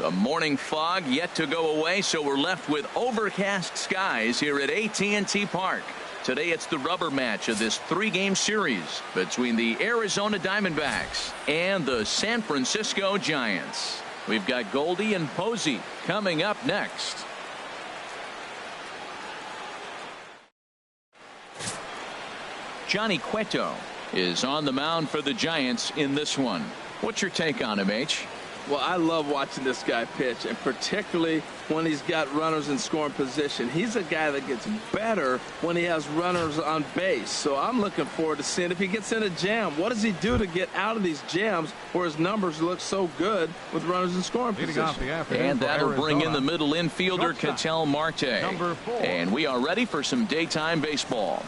The morning fog yet to go away, so we're left with overcast skies here at AT&T Park. Today it's the rubber match of this 3-game series between the Arizona Diamondbacks and the San Francisco Giants. We've got Goldie and Posey coming up next. Johnny Cueto is on the mound for the Giants in this one. What's your take on him, H? Well, I love watching this guy pitch, and particularly when he's got runners in scoring position. He's a guy that gets better when he has runners on base. So I'm looking forward to seeing if he gets in a jam. What does he do to get out of these jams where his numbers look so good with runners in scoring position? And that'll bring in the middle infielder, Ketel Marte. And we are ready for some daytime baseball.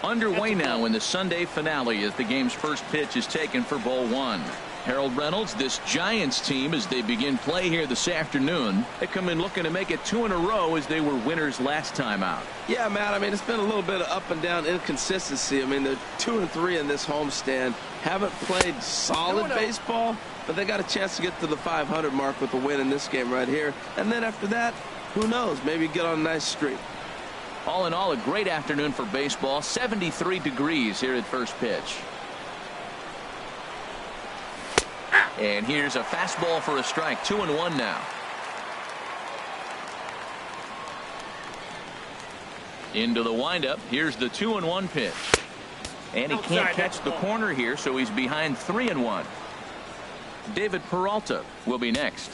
Underway now in the Sunday finale as the game's first pitch is taken for ball one. Harold Reynolds, this Giants team, as they begin play here this afternoon, they come in looking to make it 2 in a row as they were winners last time out. Yeah, Matt, I mean, it's been a little bit of up and down inconsistency. I mean, they're 2-3 in this homestand. Haven't played solid baseball, but they got a chance to get to the 500 mark with a win in this game right here. And then after that, who knows, maybe get on a nice streak. All in all, a great afternoon for baseball. 73 degrees here at first pitch. And here's a fastball for a strike. 2-1 now. Into the windup. Here's the 2-1 pitch. And he can't catch the corner here, so he's behind 3-1. David Peralta will be next.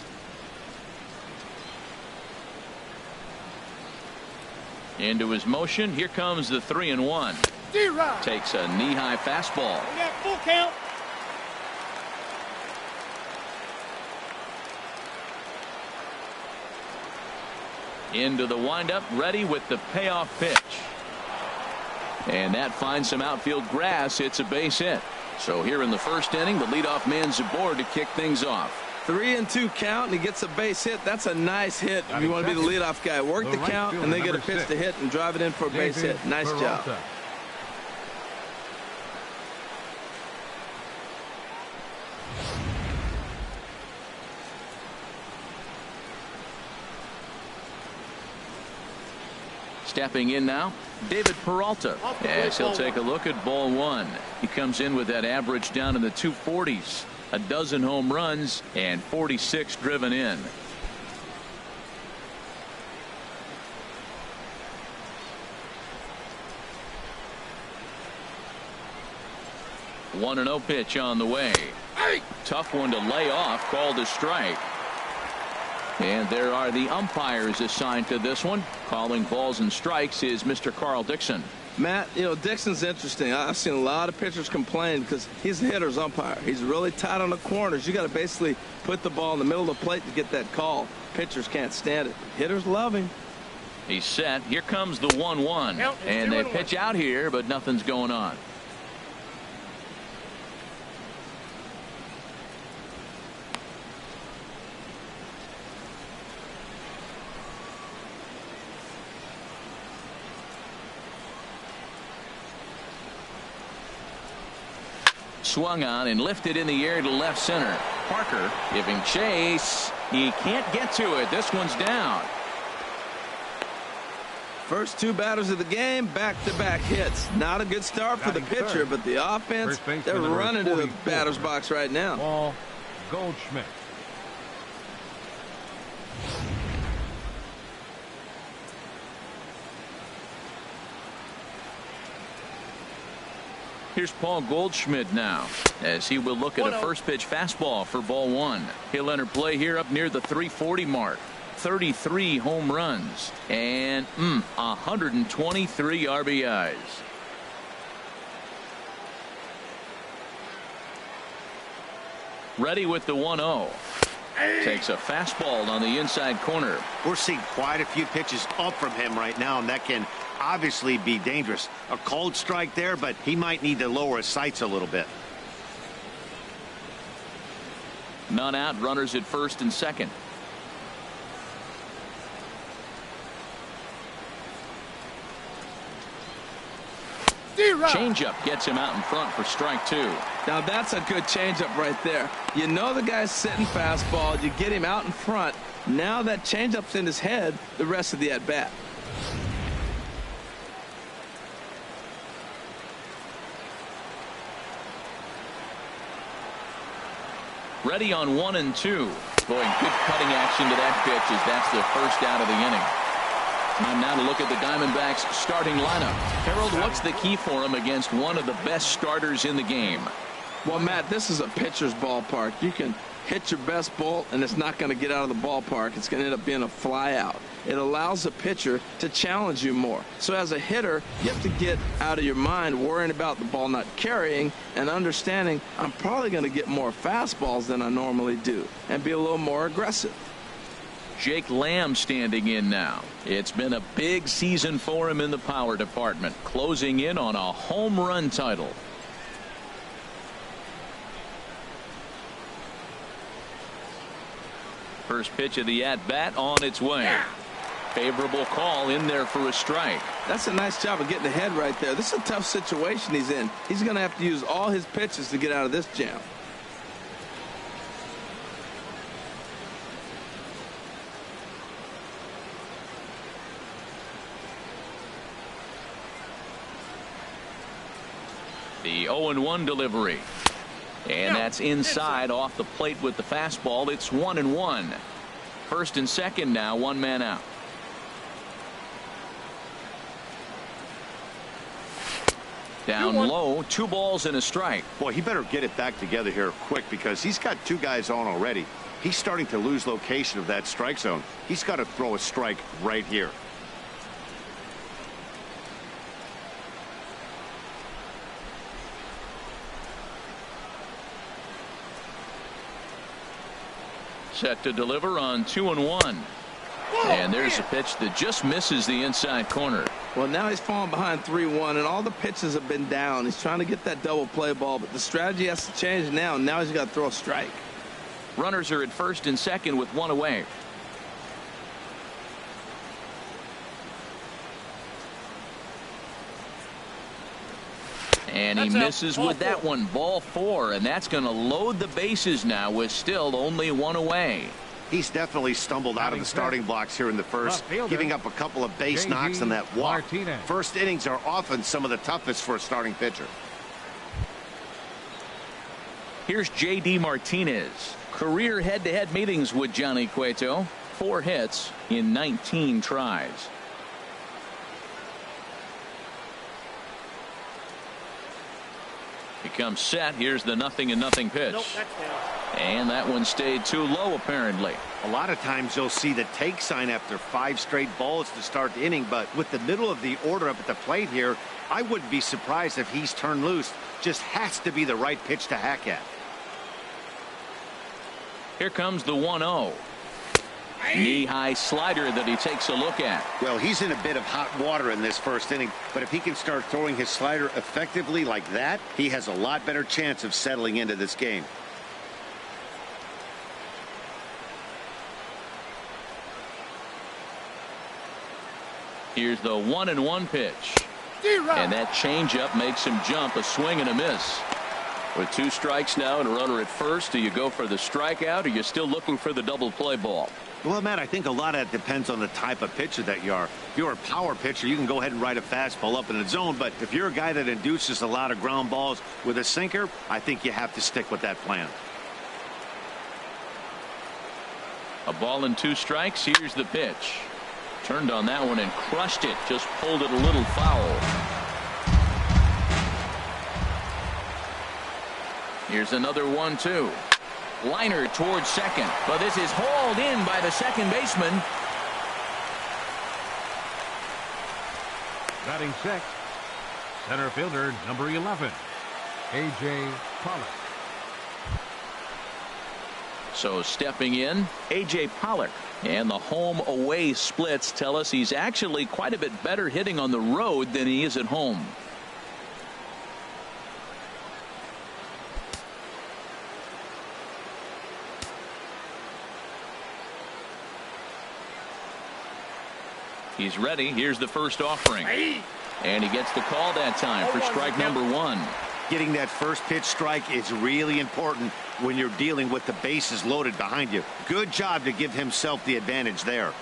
Into his motion. Here comes the 3-1. Takes a knee-high fastball. Full count. Into the windup, ready with the payoff pitch. And that finds some outfield grass. It's a base hit. So here in the first inning, the leadoff man's aboard to kick things off. 3-2 count, and he gets a base hit. That's a nice hit if you want to be the leadoff guy. Work the count, and then get a pitch to hit and drive it in for a base hit. Nice job. Stepping in now, David Peralta, as he'll take a look at ball one. He comes in with that average down in the 240s. A dozen home runs and 46 driven in. One 1-0 pitch on the way. Tough one to lay off, called a strike. And there are the umpires assigned to this one. Calling balls and strikes is Mr. Carl Dixon. Matt, you know, Dixon's interesting. I've seen a lot of pitchers complain because he's the hitter's umpire. He's really tight on the corners. You got to basically put the ball in the middle of the plate to get that call. Pitchers can't stand it. Hitters love him. He's set. Here comes the 1-1. And they pitch out here, but nothing's going on. Swung on and lifted in the air to left center. Parker giving chase. He can't get to it. This one's down. First 2 batters of the game, back-to-back hits. Not a good start for the pitcher, but the offense, they're running to the batter's box right now. Paul Goldschmidt. Here's Paul Goldschmidt now as he will look at a first pitch fastball for ball one. He'll enter play here up near the 340 mark. 33 home runs and 123 RBIs. Ready with the 1-0. Takes a fastball on the inside corner. We're seeing quite a few pitches up from him right now, and that can obviously be dangerous. A cold strike there, but he might need to lower his sights a little bit. None out, runners at first and second. Changeup gets him out in front for strike 2. Now that's a good changeup right there. You know the guy's sitting fastball. You get him out in front. Now that changeup's in his head the rest of the at-bat. Ready on 1 and 2. Boy, good cutting action to that pitch as that's the first out of the inning. Time now to look at the Diamondbacks starting lineup. Harold, what's the key for him against one of the best starters in the game? Well, Matt, this is a pitcher's ballpark. You can hit your best ball, and it's not going to get out of the ballpark. It's going to end up being a fly out. It allows the pitcher to challenge you more. So as a hitter, you have to get out of your mind worrying about the ball not carrying and understanding I'm probably going to get more fastballs than I normally do and be a little more aggressive. Jake Lamb standing in now. It's been a big season for him in the power department, closing in on a home run title. First pitch of the at-bat on its way. Favorable call in there for a strike. That's a nice job of getting ahead right there. This is a tough situation he's in. He's going to have to use all his pitches to get out of this jam. The 0-1 delivery. And that's inside off the plate with the fastball. It's 1-1. First and second now, one man out. Down low, 2 balls and a strike. Boy, he better get it back together here quick because he's got 2 guys on already. He's starting to lose location of that strike zone. He's got to throw a strike right here. Set to deliver on 2-1. And there's a pitch that just misses the inside corner. Well, now he's falling behind 3-1, and all the pitches have been down. He's trying to get that double play ball, but the strategy has to change now. Now he's got to throw a strike. Runners are at first and second with 1 away. And he misses with that one. Ball 4, and that's going to load the bases now with still only 1 away. He's definitely stumbled out of the starting blocks here in the first, giving up a couple of base knocks on that walk. First innings are often some of the toughest for a starting pitcher. Here's J.D. Martinez. Career head-to-head meetings with Johnny Cueto. 4 hits in 19 tries. He comes set. Here's the 0-0 pitch. And that one stayed too low, apparently. A lot of times you'll see the take sign after 5 straight balls to start the inning, but with the middle of the order up at the plate here, I wouldn't be surprised if he's turned loose. Just has to be the right pitch to hack at. Here comes the 1-0. Knee-high slider that he takes a look at. Well, he's in a bit of hot water in this first inning, but if he can start throwing his slider effectively like that, he has a lot better chance of settling into this game. Here's the 1-1 pitch. And that changeup makes him jump. A swing and a miss. With 2 strikes now and a runner at first, do you go for the strikeout or are you still looking for the double play ball? Well, Matt, I think a lot of that depends on the type of pitcher that you are. If you're a power pitcher, you can go ahead and ride a fastball up in the zone. But if you're a guy that induces a lot of ground balls with a sinker, I think you have to stick with that plan. A ball and 2 strikes. Here's the pitch. Turned on that one and crushed it. Just pulled it a little foul. Here's another 1-2. Liner towards second, but this is hauled in by the second baseman. Batting sixth, center fielder number 11, A.J. Pollock. So stepping in, A.J. Pollock. And the home away splits tell us he's actually quite a bit better hitting on the road than he is at home. He's ready. Here's the first offering. And he gets the call that time for strike number 1. Getting that first pitch strike is really important when you're dealing with the bases loaded behind you. Good job to give himself the advantage there.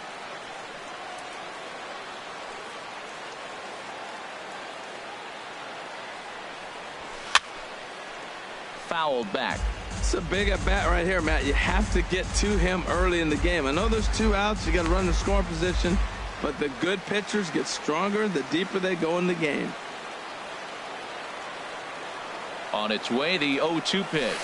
Fouled back. It's a big at bat right here, Matt. You have to get to him early in the game. I know there's 2 outs. You got to run the scoring position, but the good pitchers get stronger the deeper they go in the game. On its way, the 0-2 pitch.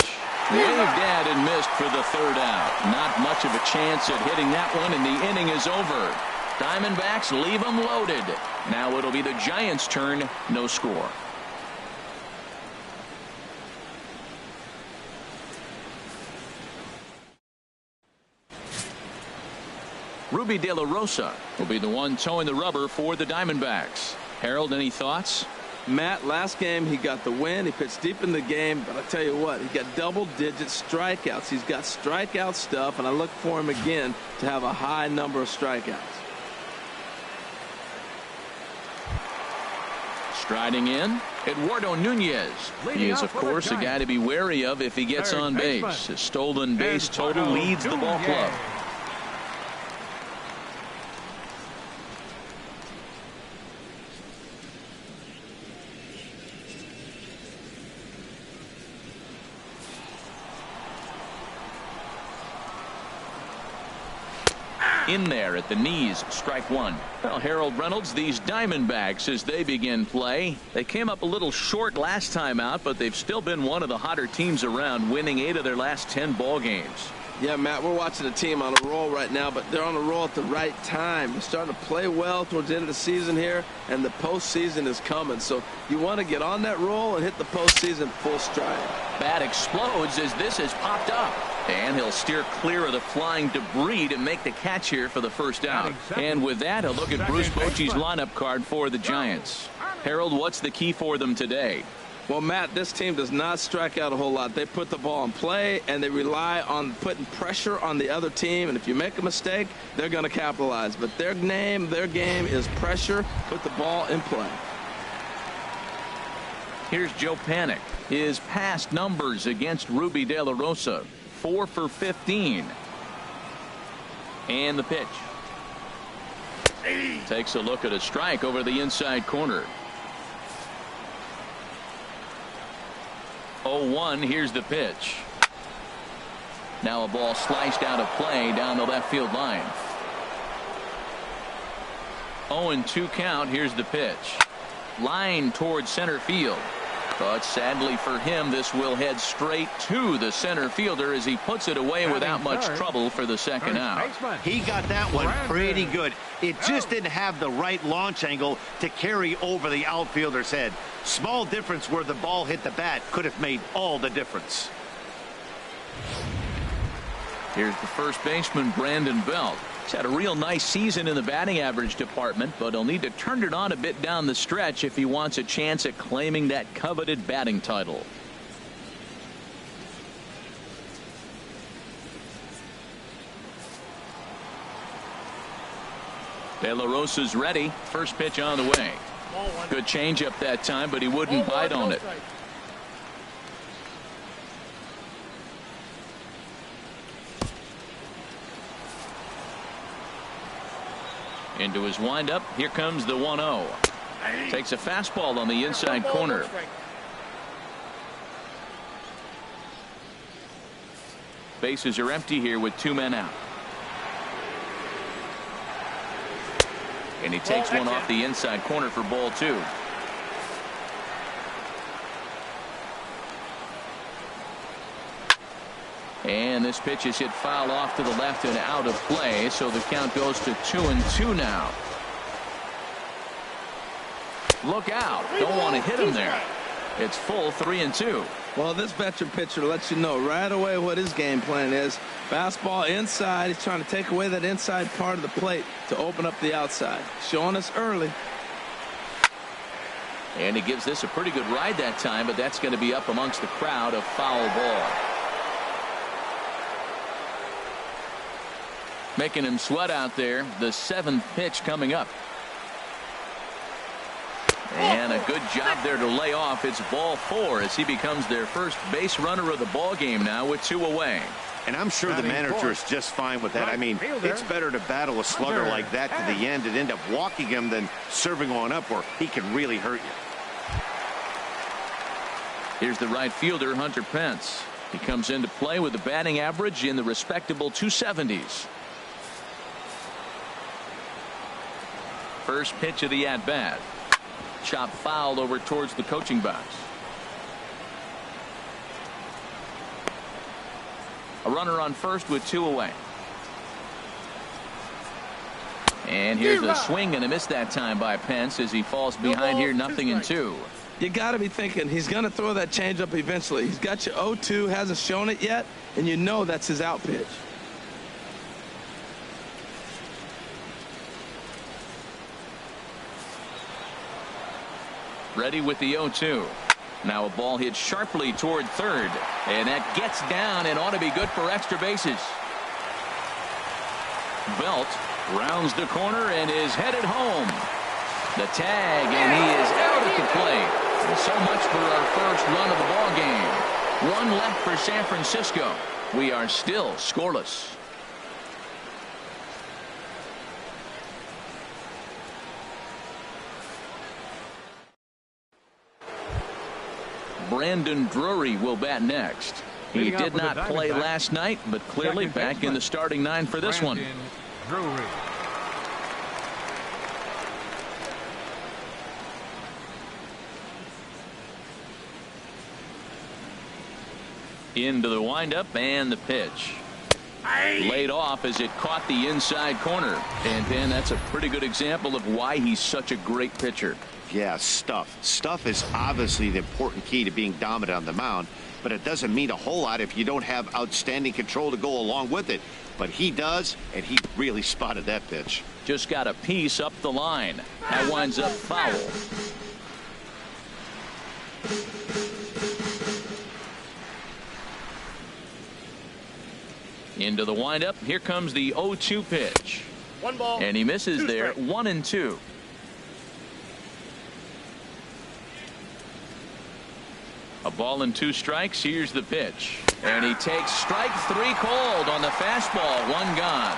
Waved at and missed for the 3rd out. Not much of a chance at hitting that one, and the inning is over. Diamondbacks leave them loaded. Now it'll be the Giants' turn. No score. Ruby De La Rosa will be the one towing the rubber for the Diamondbacks. Harold, any thoughts? Matt, last game he got the win. He pitched deep in the game, but I tell you what, he got double-digit strikeouts. He's got strikeout stuff, and I look for him again to have a high number of strikeouts. Striding in, Eduardo Nunez. He is, of course, a guy to be wary of if he gets on base. His stolen base total leads the ball club. In there at the knees, strike 1. Well, Harold Reynolds, these Diamondbacks, as they begin play, they came up a little short last time out, but they've still been one of the hotter teams around, winning 8 of their last 10 ball games. Yeah, Matt, we're watching a team on a roll right now, but they're on a roll at the right time. They're starting to play well towards the end of the season here, and the postseason is coming. So you want to get on that roll and hit the postseason full stride. Bat explodes as this has popped up. And he'll steer clear of the flying debris to make the catch here for the 1st out. And with that, a look at Bruce Bochy's lineup card for the Giants. Harold, what's the key for them today? Well, Matt, this team does not strike out a whole lot. They put the ball in play, and they rely on putting pressure on the other team. And if you make a mistake, they're going to capitalize. But their game is pressure, put the ball in play. Here's Joe Panik. His past numbers against Ruby De La Rosa. 4 for 15. And the pitch. Takes a look at a strike over the inside corner. 0-1. Here's the pitch. Now a ball sliced out of play down the left field line. 0-2 count. Here's the pitch. Line towards center field. But sadly for him, this will head straight to the center fielder as he puts it away without much trouble for the 2nd out. He got that one pretty good. It just didn't have the right launch angle to carry over the outfielder's head. Small difference where the ball hit the bat could have made all the difference. Here's the first baseman, Brandon Belt. He's had a real nice season in the batting average department, but he'll need to turn it on a bit down the stretch if he wants a chance at claiming that coveted batting title. De La Rosa's ready. First pitch on the way. Good changeup that time, but he wouldn't bite on it. Into his windup. Here comes the 1-0. Takes a fastball on the inside corner. Bases are empty here with 2 men out. And he takes one off the inside corner for ball 2. And this pitch is hit foul off to the left and out of play, so the count goes to 2-2 now. Look out. Don't want to hit him there. It's full 3-2. Well, this veteran pitcher lets you know right away what his game plan is. Fastball inside. He's trying to take away that inside part of the plate to open up the outside. Showing us early. And he gives this a pretty good ride that time, but that's going to be up amongst the crowd. A foul ball. Making him sweat out there. The 7th pitch coming up. And a good job there to lay off. It's ball 4 as he becomes their first base runner of the ball game now with 2 away. And I'm sure the manager is just fine with that. I mean, it's better to battle a slugger like that to the end and end up walking him than serving on up where he can really hurt you. Here's the right fielder, Hunter Pence. He comes into play with a batting average in the respectable 270s. First pitch of the at-bat. Chop foul over towards the coaching box. A runner on first with 2 away. And here's a swing and a miss that time by Pence as he falls behind here 0-2. You got to be thinking he's going to throw that changeup eventually. He's got you 0-2, hasn't shown it yet, and you know that's his out pitch. Ready with the 0-2. Now a ball hit sharply toward third, and that gets down and ought to be good for extra bases. Belt rounds the corner and is headed home. The tag, and he is out at the plate. And so much for our first run of the ball game. 1 left for San Francisco. We are still scoreless. Brandon Drury will bat next. He did not play last night, but clearly back in the starting 9 for this one. Drury. Into the windup and the pitch. Laid off as it caught the inside corner. And Dan, that's a pretty good example of why he's such a great pitcher. Yeah, stuff. Stuff is obviously the important key to being dominant on the mound, but it doesn't mean a whole lot if you don't have outstanding control to go along with it. But he does, and he really spotted that pitch. Just got a piece up the line. That winds up foul. Into the windup. Here comes the 0-2 pitch. 1 ball. And he misses there. 1-2. A ball and 2 strikes. Here's the pitch. And he takes strike 3 cold on the fastball. 1 gone.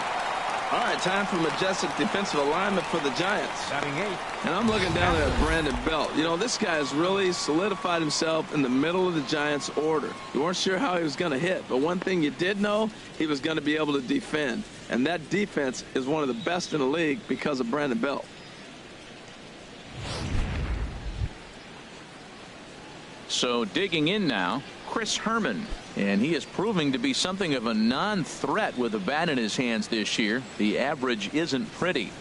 All right, time for majestic defensive alignment for the Giants. Batting 8. And I'm looking down at Brandon Belt. You know, this guy has really solidified himself in the middle of the Giants' order. You weren't sure how he was going to hit, but one thing you did know, he was going to be able to defend. And that defense is one of the best in the league because of Brandon Belt. So digging in now, Chris Herman. And he is proving to be something of a non-threat with a bat in his hands this year. The average isn't pretty.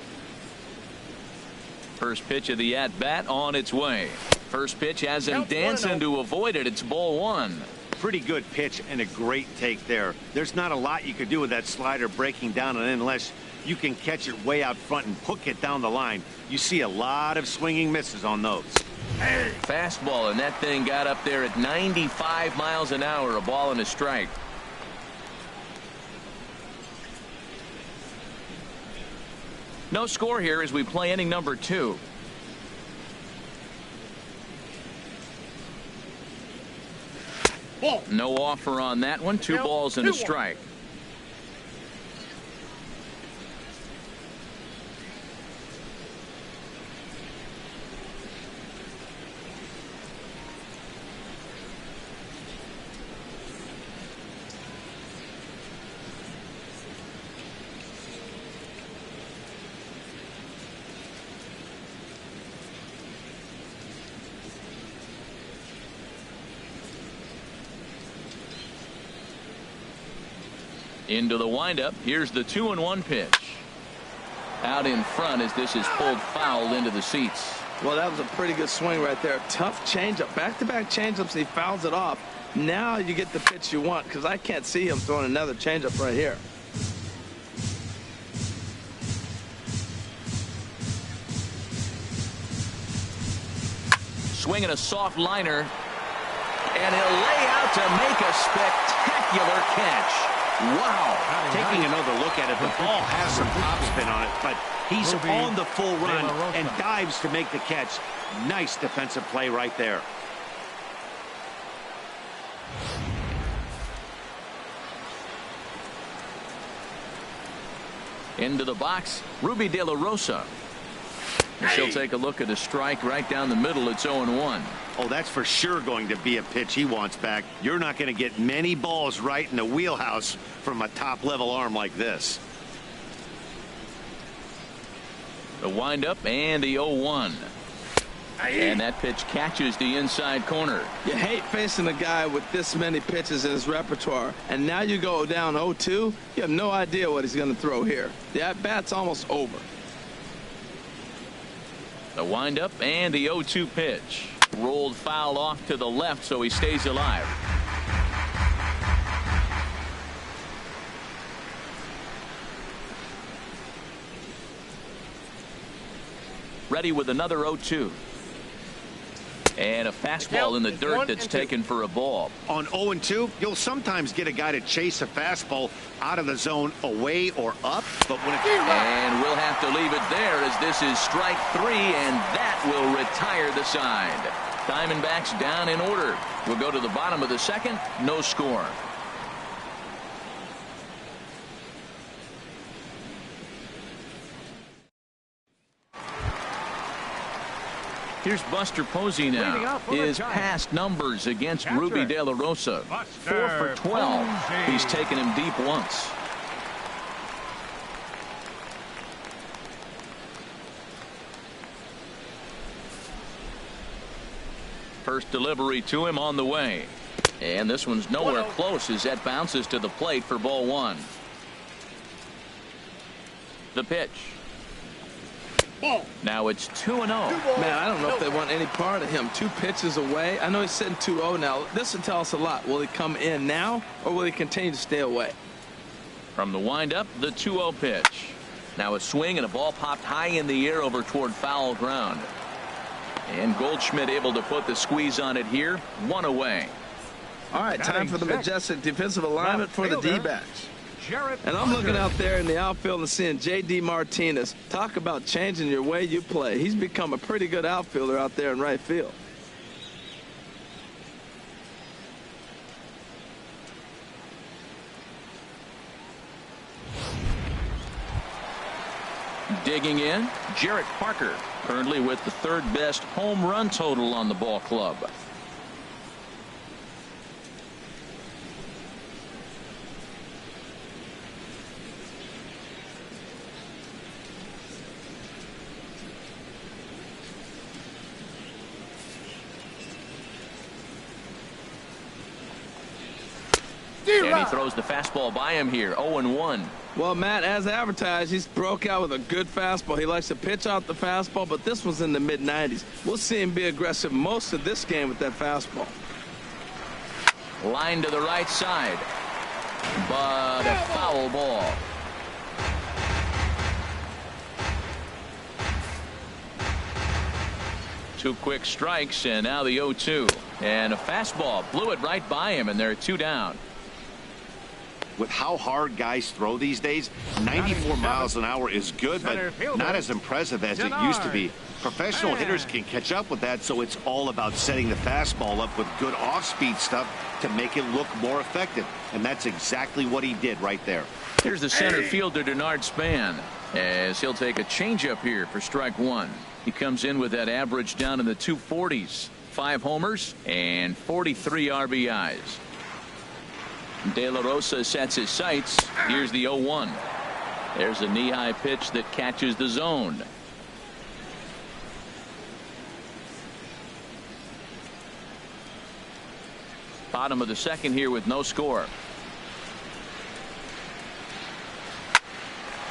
First pitch of the at-bat on its way. First pitch has him dancing to avoid it. It's ball 1. Pretty good pitch and a great take there. There's not a lot you could do with that slider breaking down and in unless you can catch it way out front and hook it down the line. You see a lot of swinging misses on those. Fastball, and that thing got up there at 95 miles an hour. A ball and a strike. No score here as we play inning number 2. Ball. No offer on that one. 2 balls and a strike. Into the windup. Here's the 2-1 pitch. Out in front as this is pulled foul into the seats. Well, that was a pretty good swing right there. Tough changeup. Back-to-back changeups. He fouls it off. Now you get the pitch you want because I can't see him throwing another changeup right here. Swinging a soft liner. And he'll lay out to make a spectacular catch. Wow. Taking another look at it, the ball has some topspin on it, but he's on the full run and dives to make the catch. Nice defensive play right there. Into the box, Ruby De La Rosa. She'll take a look at a strike right down the middle. It's 0-1. Oh, that's for sure going to be a pitch he wants back. You're not going to get many balls right in the wheelhouse from a top-level arm like this. The windup and the 0-1. And that pitch catches the inside corner. You hate facing a guy with this many pitches in his repertoire, and now you go down 0-2. You have no idea what he's going to throw here. The at-bat's almost over. The windup and the 0-2 pitch. Rolled foul off to the left, so he stays alive. Ready with another 0-2. And a fastball in the dirt that's taken for a ball. On 0-2, you'll sometimes get a guy to chase a fastball out of the zone away or up, but when it's... And we'll have to leave it there as this is strike 3, and that will retire the side. Diamondbacks down in order. We'll go to the bottom of the second. No score. Here's Buster Posey now. His past numbers against Ruby De La Rosa. 4 for 12. He's taken him deep once. First delivery to him on the way. And this one's nowhere close as that bounces to the plate for ball 1. The pitch. Now it's 2-0. Man, I don't know if they want any part of him. 2 pitches away. I know he's sitting 2-0 now. This will tell us a lot. Will he come in now, or will he continue to stay away? From the windup, the 2-0 pitch. Now a swing and a ball popped high in the air over toward foul ground. And Goldschmidt able to put the squeeze on it here. 1 away. All right, time for the majestic defensive alignment for the D-backs. And I'm looking out there in the outfield and seeing J.D. Martinez. Talk about changing your way you play. He's become a pretty good outfielder out there in right field. Digging in, Jarrett Parker, currently with the 3rd best home run total on the ball club. And he throws the fastball by him here. 0-1. Well, Matt, as advertised, he's broke out with a good fastball. He likes to pitch out the fastball, but this one's in the mid-90s. We'll see him be aggressive most of this game with that fastball. Line to the right side. But a foul ball. Two quick strikes, and now the 0-2. And a fastball blew it right by him, and they're 2 down. With how hard guys throw these days, 94 miles an hour is good, but not as impressive as it used to be. Professional hitters can catch up with that, so it's all about setting the fastball up with good off-speed stuff to make it look more effective. And that's exactly what he did right there. Here's the center fielder, Denard Span, as he'll take a changeup here for strike 1. He comes in with that average down in the 240s. 5 homers and 43 RBIs. De La Rosa sets his sights. Here's the 0-1. There's a knee-high pitch that catches the zone. Bottom of the second here with no score.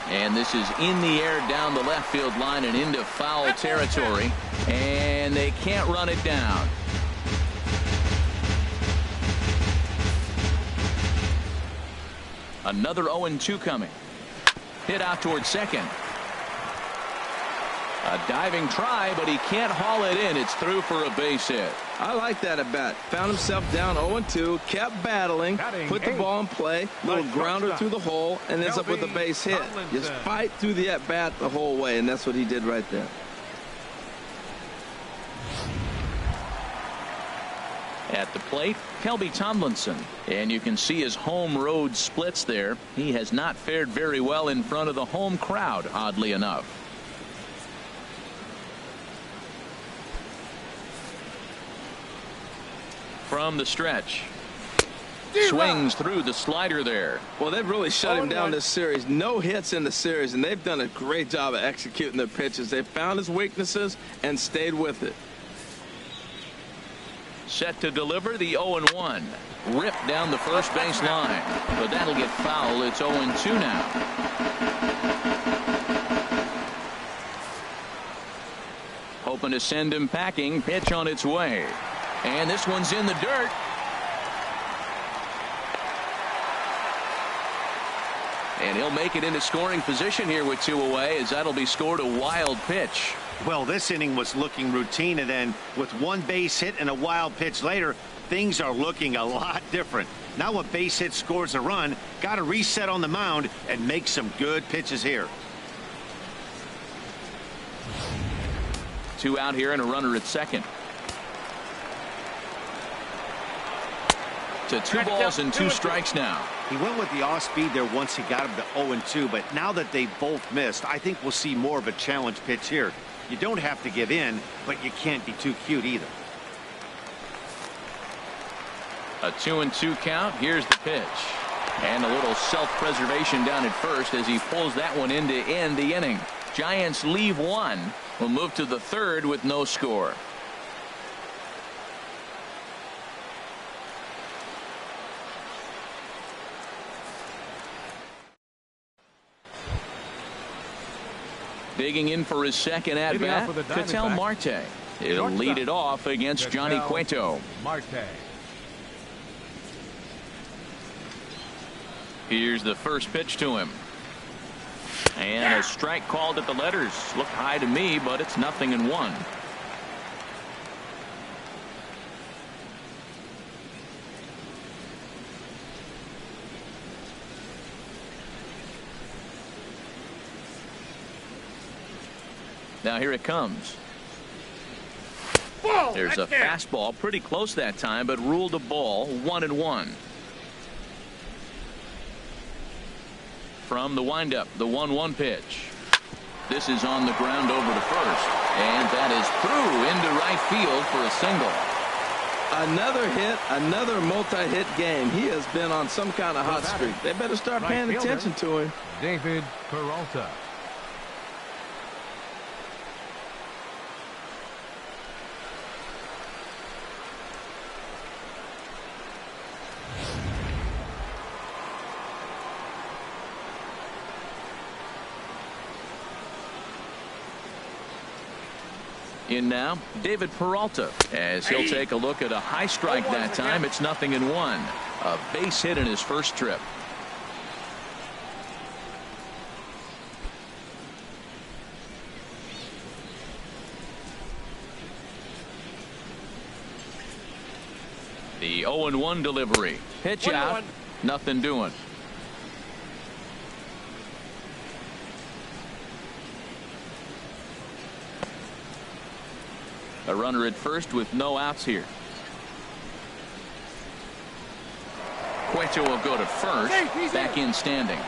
And this is in the air down the left field line and into foul territory. And they can't run it down. Another 0-2 coming. Hit out towards second. A diving try, but he can't haul it in. It's through for a base hit. I like that at bat. Found himself down 0-2, kept battling, put the ball in play, little grounder through the hole, and ends up with a base hit. Just fight through the at bat the whole way, and that's what he did right there. At the plate, Kelby Tomlinson. And you can see his home road splits there. He has not fared very well in front of the home crowd, oddly enough. From the stretch. Swings through the slider there. Well, they've really shut him down this series. No hits in the series, and they've done a great job of executing their pitches. They've found his weaknesses and stayed with it. Set to deliver the 0-1. Ripped down the first base line. But that'll get foul. It's 0-2 now. Hoping to send him packing. Pitch on its way. And this one's in the dirt. And he'll make it into scoring position here with 2 away, as that'll be scored a wild pitch. Well, this inning was looking routine, and then with 1 base hit and a wild pitch later, things are looking a lot different. Now a base hit scores a run, got to reset on the mound and make some good pitches here. 2 out here and a runner at second. To 2 balls and 2 strikes now. He went with the off speed there once he got him to 0-2, but now that they both missed, I think we'll see more of a challenge pitch here. You don't have to give in, but you can't be too cute either. A 2-2 count. Here's the pitch. And a little self-preservation down at first as he pulls that one in to end the inning. Giants leave 1. Will move to the 3rd with no score. Digging in for his second at bat, Ketel Marte. He'll lead it off against Johnny Cueto. Marte. Here's the first pitch to him. And a strike called at the letters. Looked high to me, but it's 0-1. Now here it comes. There's a fastball pretty close that time, but ruled a ball. 1-1. From the windup, the 1-1 pitch. This is on the ground over to first, and that is through into right field for a single. Another hit, another multi-hit game. He has been on some kind of hot streak. They better start paying attention to him. David Peralta. In now, David Peralta, as he'll take a look at a high strike that time. It's 0-1. A base hit in his first trip. The 0-1 delivery. Pitch out. Nothing doing. A runner at first with no outs here. Cueto will go to first. Back in standing.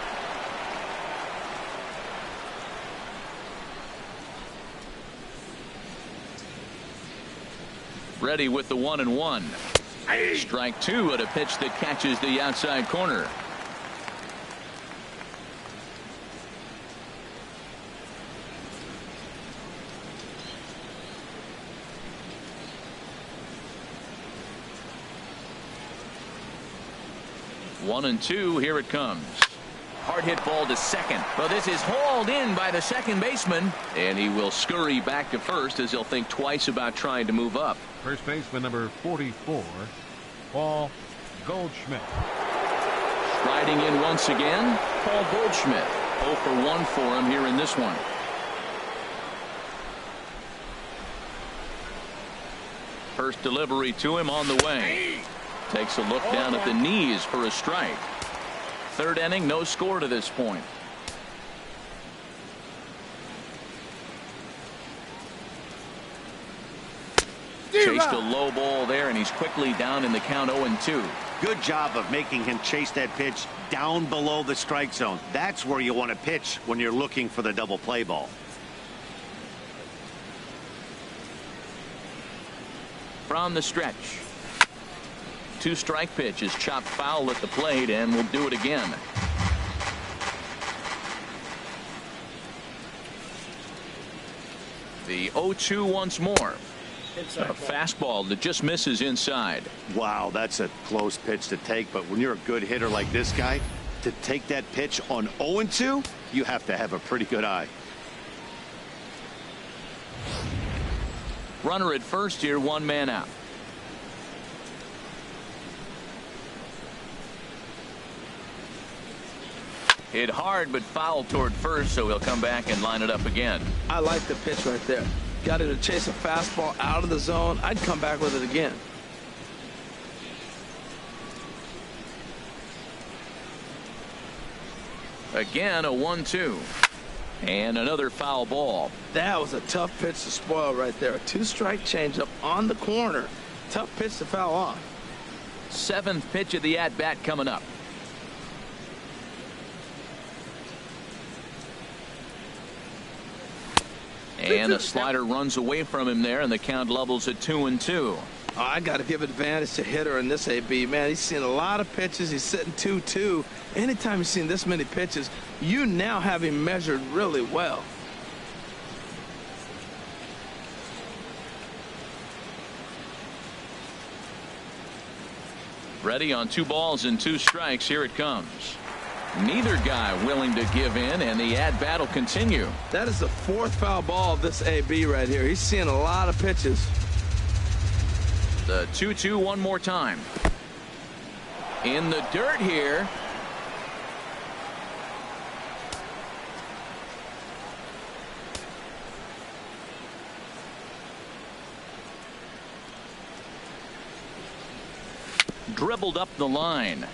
Ready with the 1-1. Strike 2 at a pitch that catches the outside corner. One and two. Here it comes. Hard hit ball to second. But this is hauled in by the second baseman. And he will scurry back to first as he'll think twice about trying to move up. First baseman number 44, Paul Goldschmidt. Striding in once again, Paul Goldschmidt. 0 for 1 for him here in this one. First delivery to him on the way. Takes a look down at the knees for a strike. Third inning, no score to this point. Chased a low ball there, and he's quickly down in the count 0-2. Good job of making him chase that pitch down below the strike zone. That's where you want to pitch when you're looking for the double play ball. From the stretch. 2-strike pitch is chopped foul at the plate, and will do it again. The 0-2 once more. A fastball that just misses inside. Wow, that's a close pitch to take, but when you're a good hitter like this guy, to take that pitch on 0-2, you have to have a pretty good eye. Runner at first here, 1 man out. Hit hard but foul toward first, so he'll come back and line it up again. I like the pitch right there. Got it to chase a fastball out of the zone. I'd come back with it again. Again, a 1-2. And another foul ball. That was a tough pitch to spoil right there. A 2-strike changeup on the corner. Tough pitch to foul off. 7th pitch of the at-bat coming up. And a slider runs away from him there, and the count levels at 2-2. Oh, I got to give advantage to hitter in this AB. Man, he's seen a lot of pitches. He's sitting 2-2. Anytime you've seen this many pitches, you now have him measured really well. Ready on 2 balls and 2 strikes. Here it comes. Neither guy willing to give in, and the at-bat will continue. That is the 4th foul ball of this AB right here. He's seeing a lot of pitches. The 2-2 one more time. In the dirt here. Dribbled up the line.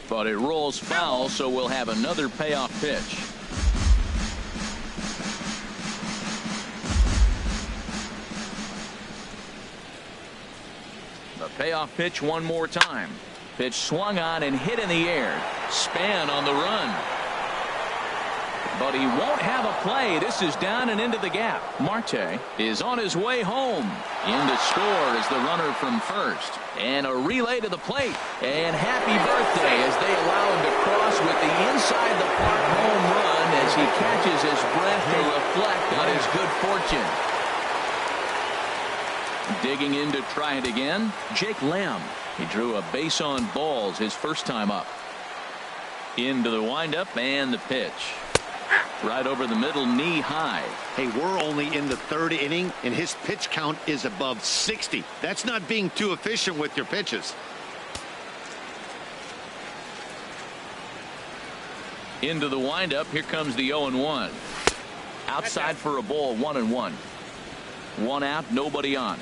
But it rolls foul, so we'll have another payoff pitch. The payoff pitch one more time. Pitch swung on and hit in the air. Span on the run. But he won't have a play. This is down and into the gap. Marte is on his way home. In to score is the runner from first. And a relay to the plate. And happy birthday as they allow him to cross with the inside the park home run as he catches his breath to reflect on his good fortune. Digging in to try it again, Jake Lamb. He drew a base on balls his first time up. Into the windup and the pitch. Right over the middle, knee high. Hey, we're only in the 3rd inning, and his pitch count is above 60. That's not being too efficient with your pitches. Into the windup. Here comes the 0-1. Outside for a ball, 1-1. 1 out, nobody on.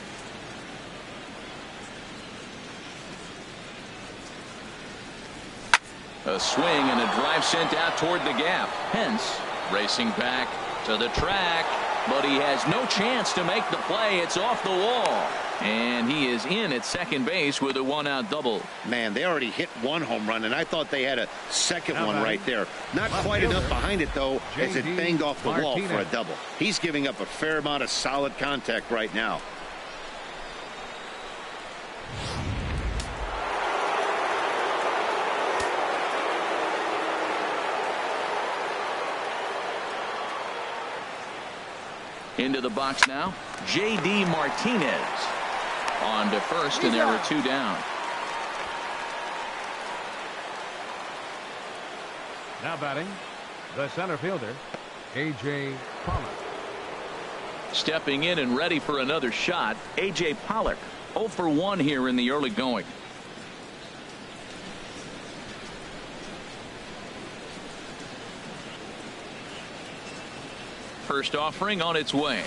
A swing and a drive sent out toward the gap. Pence racing back to the track, but he has no chance to make the play. It's off the wall. And he is in at second base with a 1-out double. Man, they already hit 1 home run, and I thought they had a second one right there. Not quite enough behind it, though, as it banged off the wall for a double. He's giving up a fair amount of solid contact right now. Into the box now, J.D. Martinez on to first, and there are 2 down. Now batting, the center fielder, A.J. Pollock. Stepping in and ready for another shot, A.J. Pollock. 0 for 1 here in the early going. First offering on its way.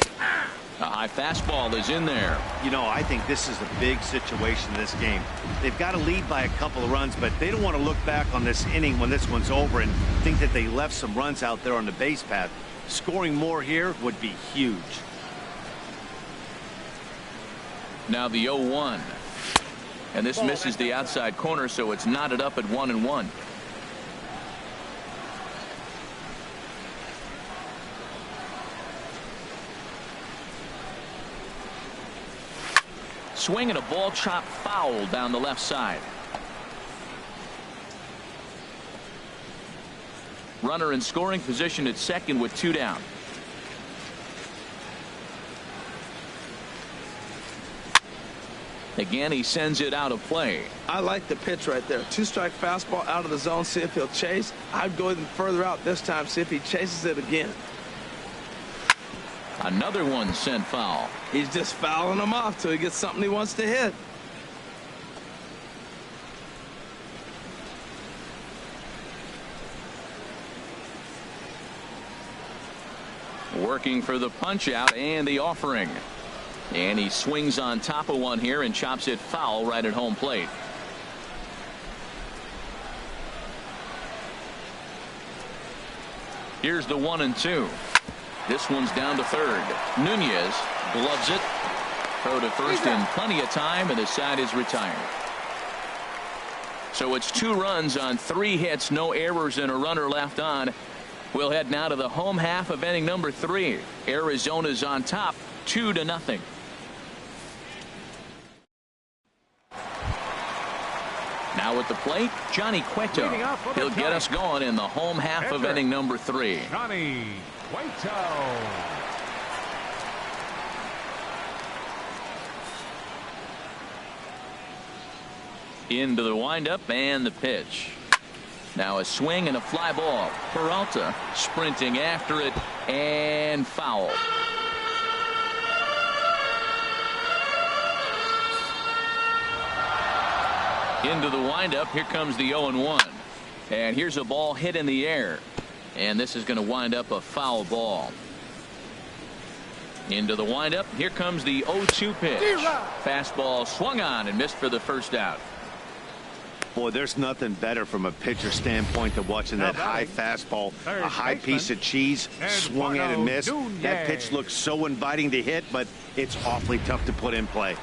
A high fastball is in there. You know, I think this is a big situation in this game. They've got to lead by a couple of runs, but they don't want to look back on this inning when this one's over and think that they left some runs out there on the base path. Scoring more here would be huge. Now the 0-1. And this misses the outside corner, so it's knotted up at 1-1. Swing and a ball chopped foul down the left side. Runner in scoring position at second with 2 down. Again, he sends it out of play. I like the pitch right there. 2-strike fastball out of the zone. See if he'll chase. I'd go even further out this time. See if he chases it again. Another one sent foul. He's just fouling them off till he gets something he wants to hit. Working for the punch out and the offering. And he swings on top of one here and chops it foul right at home plate. Here's the 1-2. This one's down to third. Nunez gloves it. Throw to first in plenty of time, and the side is retired. So it's 2 runs on 3 hits, no errors, and a runner left on. We'll head now to the home half of inning number 3. Arizona's on top, 2-0. Now at the plate, Johnny Cueto. He'll get us going in the home half of inning number 3. Johnny Cueto. Into the windup and the pitch. Now a swing and a fly ball. Peralta sprinting after it and foul. Into the windup. Here comes the 0-1. And here's a ball hit in the air. And this is going to wind up a foul ball. Into the windup. Here comes the 0-2 pitch. Fastball swung on and missed for the first out. Boy, there's nothing better from a pitcher standpoint than watching that high fastball, a high piece of cheese, swung at and missed. That pitch looks so inviting to hit, but it's awfully tough to put in play.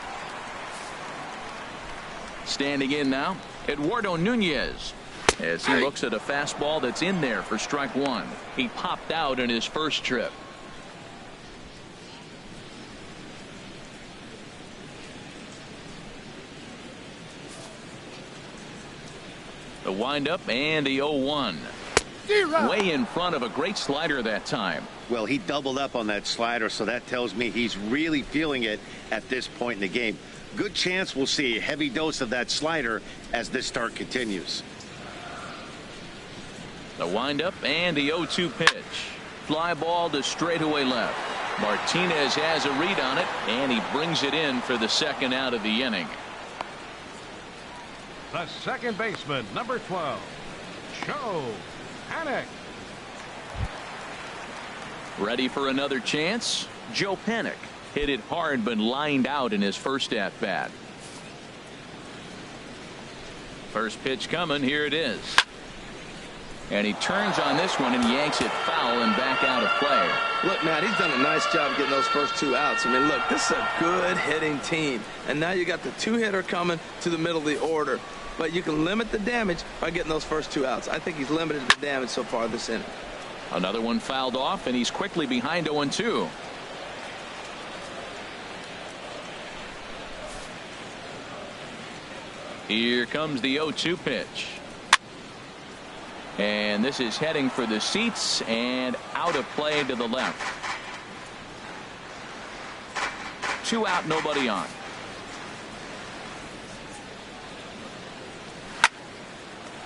Standing in now, Eduardo Nunez, as he looks at a fastball that's in there for strike 1. He popped out in his first trip. The windup and the 0-1. Way in front of a great slider that time. Well, he doubled up on that slider, so that tells me he's really feeling it at this point in the game. Good chance we'll see a heavy dose of that slider as this start continues. The windup and the 0-2 pitch. Fly ball to straightaway left. Martinez has a read on it, and he brings it in for the second out of the inning. The second baseman, number 12, Joe Panik. Ready for another chance? Joe Panik hit it hard but lined out in his first at bat. First pitch coming. Here it is. And he turns on this one and yanks it foul and back out of play. Look, Matt, he's done a nice job getting those first 2 outs. I mean, look, this is a good hitting team. And now you got the 2-hitter coming to the middle of the order. But you can limit the damage by getting those first 2 outs. I think he's limited the damage so far this inning. Another one fouled off, and he's quickly behind 0-2. Here comes the 0-2 pitch. And this is heading for the seats and out of play to the left. 2 out, nobody on.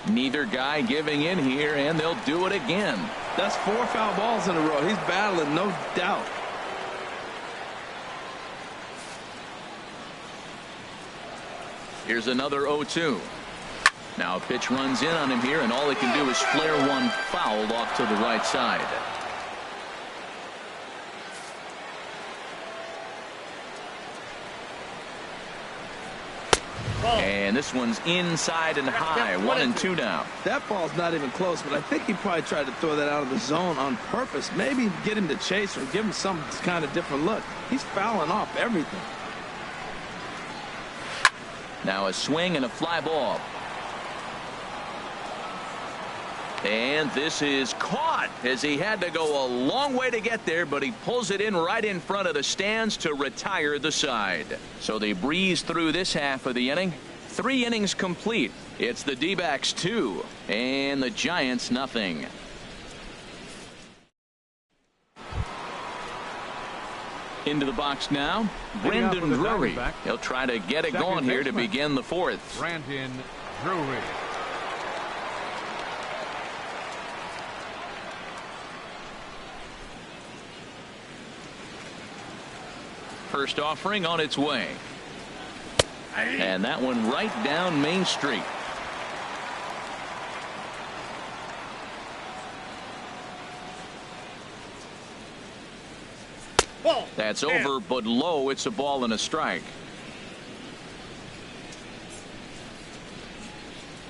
Neither guy giving in here, and they'll do it again. That's 4 foul balls in a row. He's battling, no doubt. Here's another 0-2. Now a pitch runs in on him here, and all he can do is flare one foul off to the right side. And this one's inside and high. 1-2 now. That ball's not even close, but I think he probably tried to throw that out of the zone on purpose. Maybe get him to chase or give him some kind of different look. He's fouling off everything. Now a swing and a fly ball. And this is caught as he had to go a long way to get there, but he pulls it in right in front of the stands to retire the side. So they breeze through this half of the inning. 3 innings complete. It's the D-backs 2 and the Giants nothing. Into the box now, Brendan Drury. He'll try to get it going here to begin the 4th. Brendan Drury. First offering on its way. And that one right down Main Street. That's over, but low. It's a ball and a strike.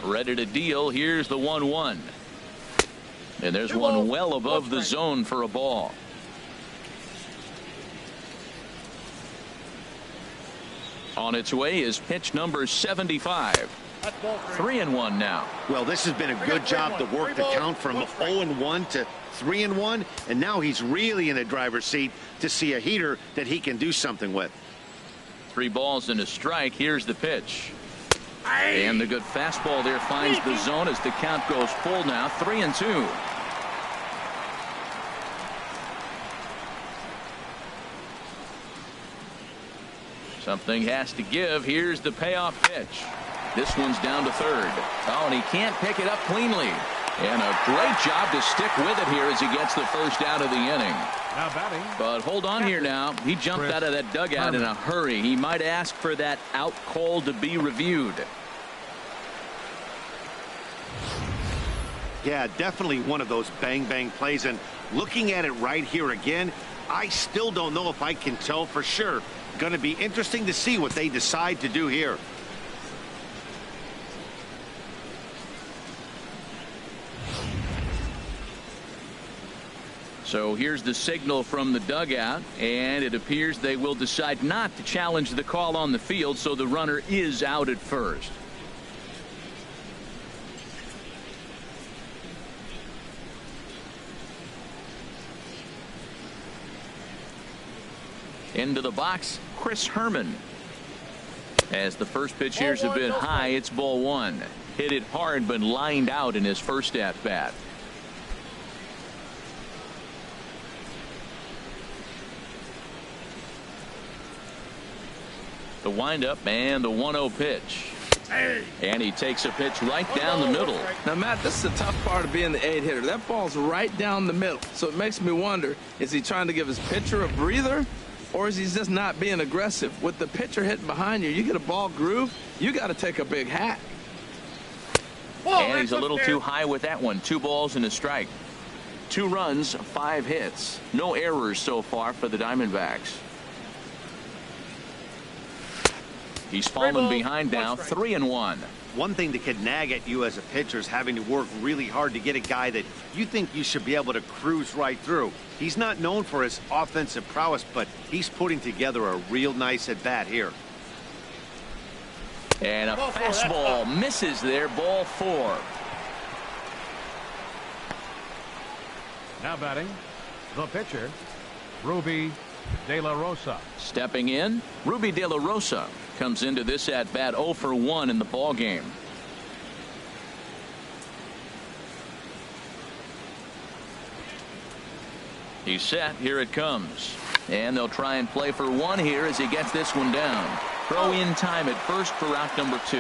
Ready to deal. Here's the 1-1. And there's one well above the zone for a ball. On its way is pitch number 75. 3-1 now. Well, this has been a good job to work the count from 0-1 to 3-1, and now he's really in the driver's seat to see a heater that he can do something with. 3 balls and a strike. Here's the pitch. And the good fastball there finds the zone as the count goes full now. 3-2. Something has to give. Here's the payoff pitch. This one's down to third. Oh, and he can't pick it up cleanly. And a great job to stick with it here as he gets the first out of the inning. Now batting. But hold on here now. He jumped out of that dugout in a hurry. He might ask for that out call to be reviewed. Yeah, definitely one of those bang-bang plays. And looking at it right here again, I still don't know if I can tell for sure. Going to be interesting to see what they decide to do here. So here's the signal from the dugout, and it appears they will decide not to challenge the call on the field, so the runner is out at first. Into the box, Chris Herman. As the first pitch here's a bit high, it's ball 1. Hit it hard, but lined out in his first at bat. The windup and the 1-0 pitch. And he takes a pitch right down the middle. Now, Matt, this is the tough part of being the 8-hitter. That ball's right down the middle. So it makes me wonder, is he trying to give his pitcher a breather? Or is he just not being aggressive? With the pitcher hitting behind you, you get a ball groove, you got to take a big hack. And he's a little too high with that one. 2 balls and a strike. 2 runs, 5 hits. No errors so far for the Diamondbacks. He's fallen behind now. 3-1. One thing that could nag at you as a pitcher is having to work really hard to get a guy that you think you should be able to cruise right through. He's not known for his offensive prowess, but he's putting together a real nice at bat here. And a fastball misses there. Ball 4. Now batting, the pitcher, Ruby De La Rosa. Stepping in, Ruby De La Rosa comes into this at bat 0 for 1 in the ball game. He's set. Here it comes. And they'll try and play for 1 here as he gets this one down. Throw in time at first for out number 2.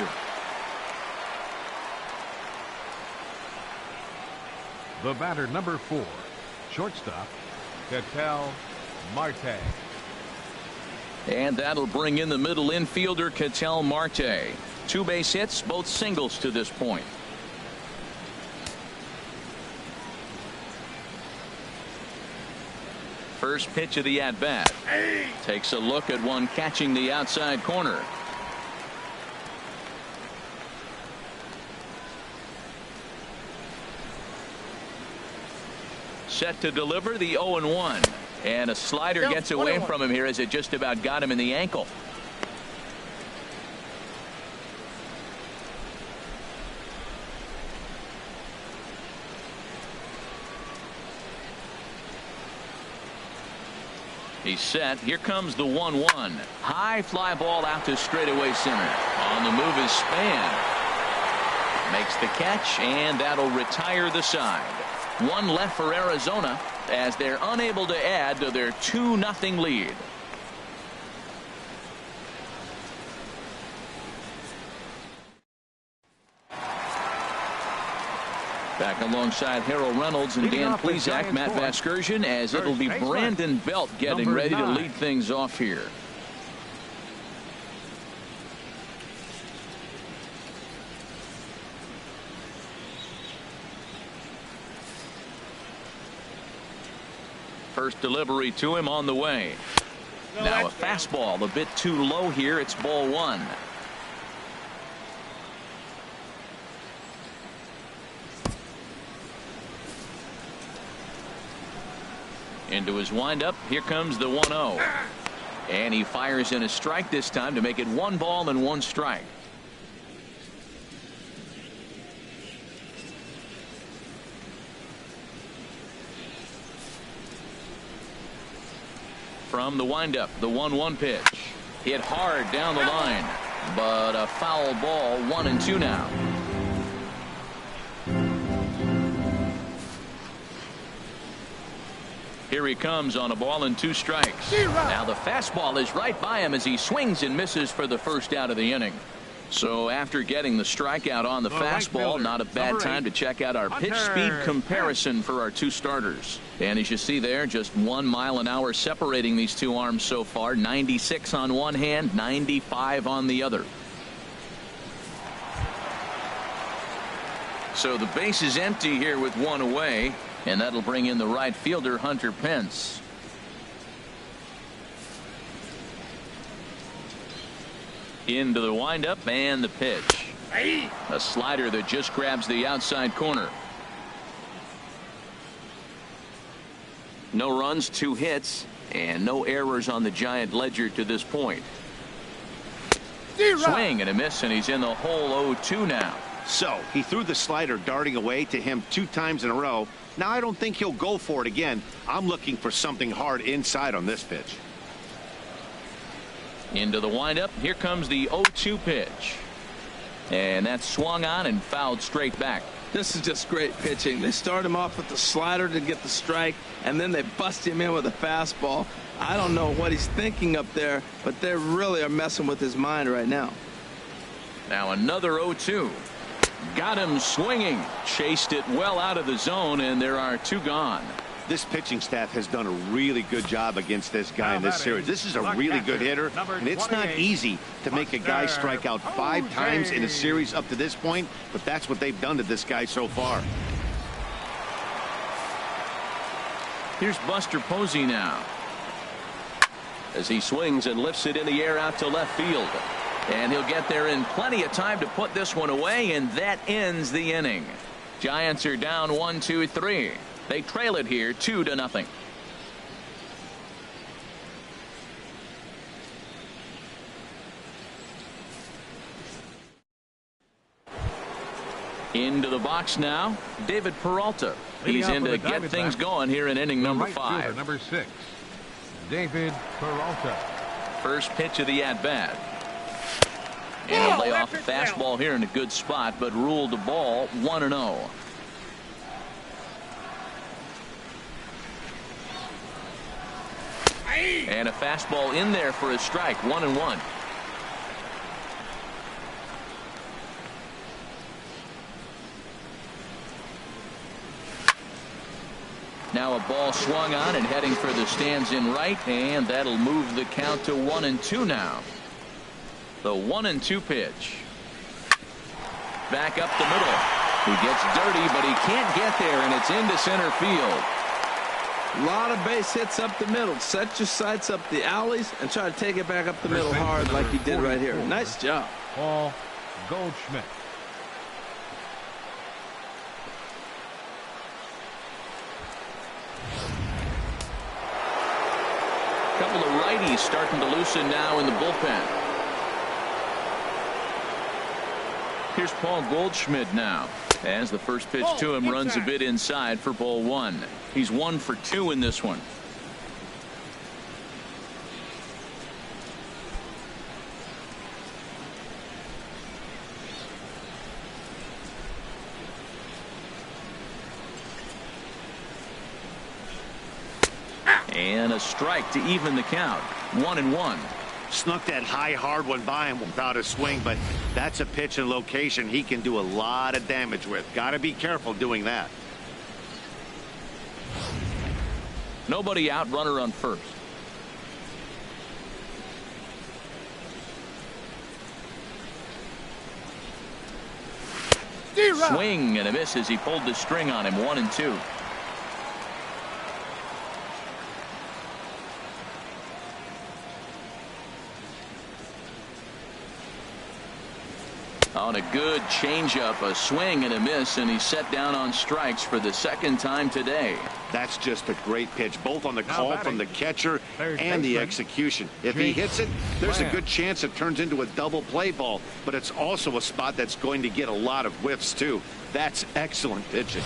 The batter, number 4, shortstop, Ketel Marte. And that'll bring in the middle infielder, Ketel Marte. 2 base hits, both singles to this point. First pitch of the at-bat. Takes a look at one catching the outside corner. set to deliver the 0-1. And a slider gets away from him here as it just about got him in the ankle. He's set. Here comes the 1-1. High fly ball out to straightaway center. On the move is Span. Makes the catch, and that'll retire the side. One left for Arizona as they're unable to add to their 2-0 lead. Back alongside Harold Reynolds and Dan Plesac, Matt Vasgersian, as it'll be Brandon Belt getting ready to lead things off here. First delivery to him on the way. Now a fastball a bit too low here. It's ball one. Into his windup. Here comes the 1-0. And he fires in a strike this time to make it 1 ball and 1 strike. From the windup, the 1-1 pitch. Hit hard down the line, but a foul ball. 1-2 now. Here he comes on a ball and 2 strikes. Now the fastball is right by him as he swings and misses for the first out of the inning. So after getting the strikeout on the fastball, not a bad time to check out our pitch speed comparison for our 2 starters. And as you see there, just 1 mile an hour separating these 2 arms so far. 96 on one hand, 95 on the other. So the base is empty here with 1 away, and that'll bring in the right fielder, Hunter Pence. Into the windup and the pitch. A slider that just grabs the outside corner. No runs, 2 hits, and no errors on the Giant ledger to this point. Swing and a miss, and he's in the hole. 0-2 now. So he threw the slider darting away to him 2 times in a row. Now I don't think he'll go for it again. I'm looking for something hard inside on this pitch. Into the windup. Here comes the 0-2 pitch. And that's swung on and fouled straight back. This is just great pitching. They start him off with the slider to get the strike, and then they bust him in with a fastball. I don't know what he's thinking up there, but they really are messing with his mind right now. Now another 0-2. Got him swinging. Chased it well out of the zone, and there are 2 gone. This pitching staff has done a really good job against this guy in this series. This is a really good hitter, and it's not easy to make a guy strike out 5 times in a series up to this point, but that's what they've done to this guy so far. Here's Buster Posey now, as he swings and lifts it in the air out to left field. And he'll get there in plenty of time to put this one away, and that ends the inning. Giants are down 1-2-3. They trail it here 2-0. Into the box now, David Peralta. He's in to get things going here in inning number 5. Number 6, David Peralta. First pitch of the at-bat. And he'll lay off a fastball here in a good spot, but ruled the ball 1-0. And a fastball in there for a strike. 1-1. Now a ball swung on and heading for the stands in right, and that'll move the count to 1-2 now. The 1-2 pitch. Back up the middle. He gets dirty, but he can't get there, and it's into center field. A lot of base hits up the middle. Set your sights up the alleys and try to take it back up the middle hard like he did right here. Nice job. Paul Goldschmidt. couple of righties starting to loosen now in the bullpen. Here's Paul Goldschmidt now, as the first pitch to him runs a bit inside for ball one. He's 1 for 2 in this one. And a strike to even the count. 1-1. Snuck that high hard one by him without a swing, but that's a pitch and location he can do a lot of damage with. Got to be careful doing that. Nobody out, runner on first. Swing and a miss as he pulled the string on him. 1-2. On a good changeup, a swing and a miss, and he's set down on strikes for the second time today. That's just a great pitch, both on the call from the catcher and the execution. If he hits it, there's a good chance it turns into a double play ball, but it's also a spot that's going to get a lot of whiffs too. That's excellent pitching.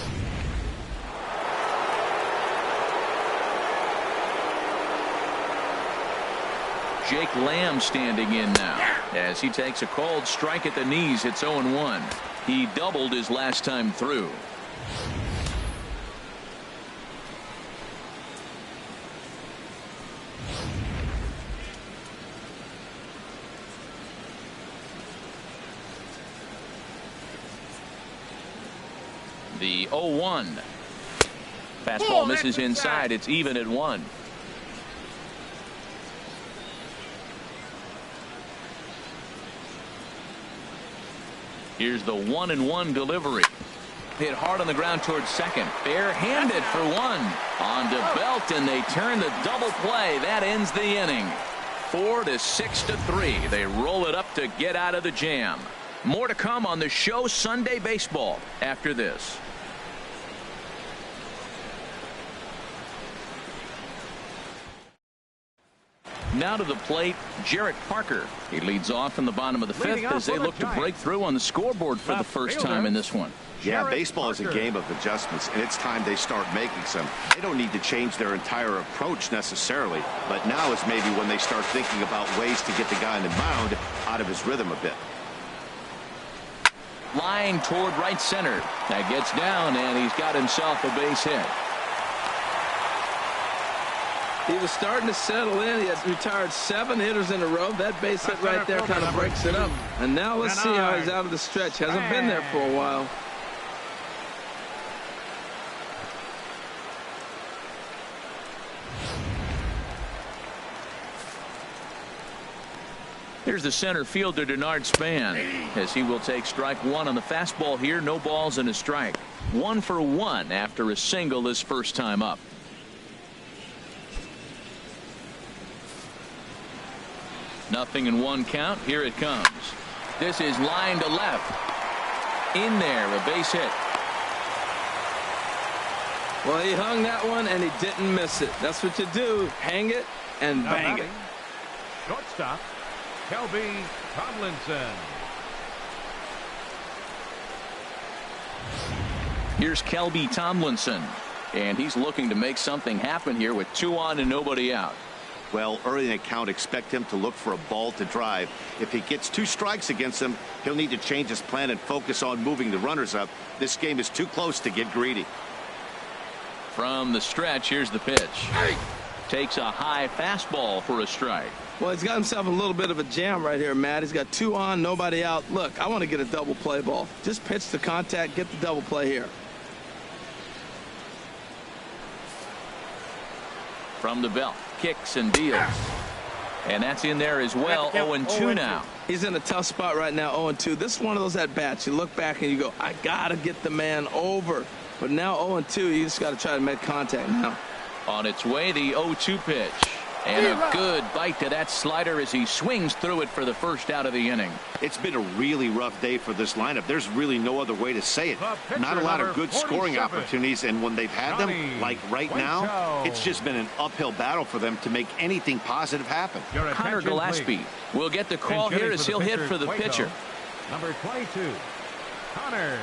Jake Lamb standing in now as he takes a called strike at the knees. It's 0-1. He doubled his last time through. The 0-1. Fastball misses inside. It's even at 1. Here's the 1-1 delivery. Hit hard on the ground towards second. Barehanded for 1. On to Belt, and they turn the double play. That ends the inning. 4-6-3. They roll it up to get out of the jam. More to come on the show Sunday Baseball after this. Now to the plate, Jarrett Parker. He leads off in the bottom of the 5th as they look to break through on the scoreboard for the first time in this one. Yeah, baseball is a game of adjustments, and it's time they start making some. They don't need to change their entire approach necessarily, but now is maybe when they start thinking about ways to get the guy on the mound out of his rhythm a bit. Line toward right center. That gets down, and he's got himself a base hit. He was starting to settle in. He has retired 7 hitters in a row. That base hit right there kind of breaks it up. And now let's see how he's out of the stretch. Hasn't been there for a while. Here's the center fielder, Denard Span, as he will take strike 1 on the fastball here. No balls and a strike. 1 for 1 after a single his first time up. Nothing in 1 count. Here it comes. This is line to left. In there, a base hit. Well, he hung that one, and he didn't miss it. That's what you do. Hang it and bang it. Shortstop, Kelby Tomlinson. Here's Kelby Tomlinson, and he's looking to make something happen here with 2 on and nobody out. Well, early in the count, expect him to look for a ball to drive. If he gets 2 strikes against him, he'll need to change his plan and focus on moving the runners up. This game is too close to get greedy. From the stretch, here's the pitch. Takes a high fastball for a strike. Well, he's got himself a little bit of a jam right here, Matt. He's got 2 on, nobody out. Look, I want to get a double play ball. Just pitch the contact, get the double play here. From the belt, kicks and deals. And that's in there as well. 0-2 now. He's in a tough spot right now, 0-2. This is one of those at-bats. You look back and you go, I got to get the man over. But now 0-2, you just got to try to make contact now. On its way, the 0-2 pitch. And a good bite to that slider as he swings through it for the first out of the inning. It's been a really rough day for this lineup. There's really no other way to say it. Not a lot of good scoring opportunities, and when they've had them, like right now, it's just been an uphill battle for them to make anything positive happen. Connor Gillespie will get the call here as he'll hit for the pitcher. Number 22, Connor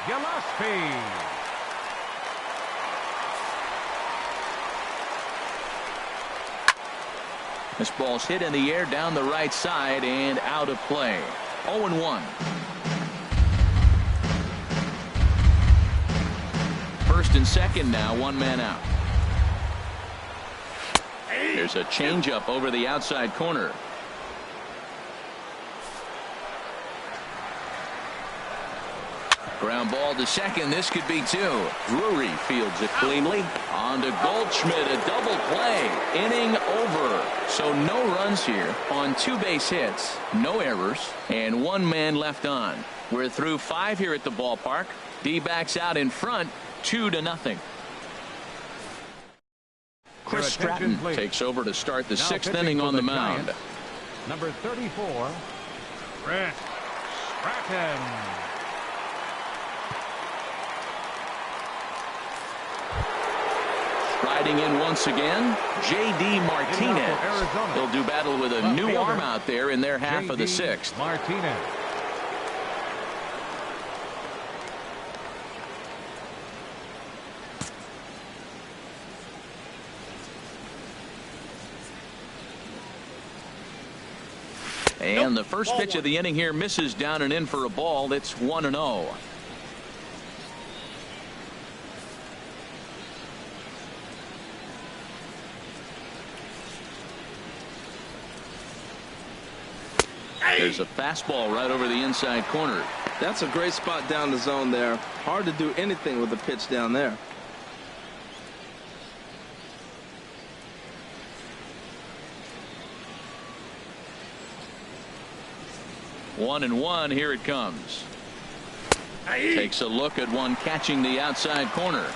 Gillespie. This ball's hit in the air down the right side and out of play. 0-1. First and second now, one man out. There's a changeup over the outside corner. Ground ball to second. This could be two. Drury fields it cleanly. On to Goldschmidt. A double play. Inning over. So no runs here on 2 base hits. No errors. And 1 man left on. We're through 5 here at the ballpark. D-backs out in front. 2-0. Chris Stratton takes over to start the 6th inning on the mound. Number 34, Chris Stratton. Riding in once again, J.D. Martinez. He'll do battle with a new arm out there in their half of the 6th. Martinez. And the first pitch of the inning here misses down and in for a ball. That's 1-0. There's a fastball right over the inside corner. That's a great spot down the zone there. Hard to do anything with the pitch down there. One and one. Here it comes. Takes a look at one catching the outside corner.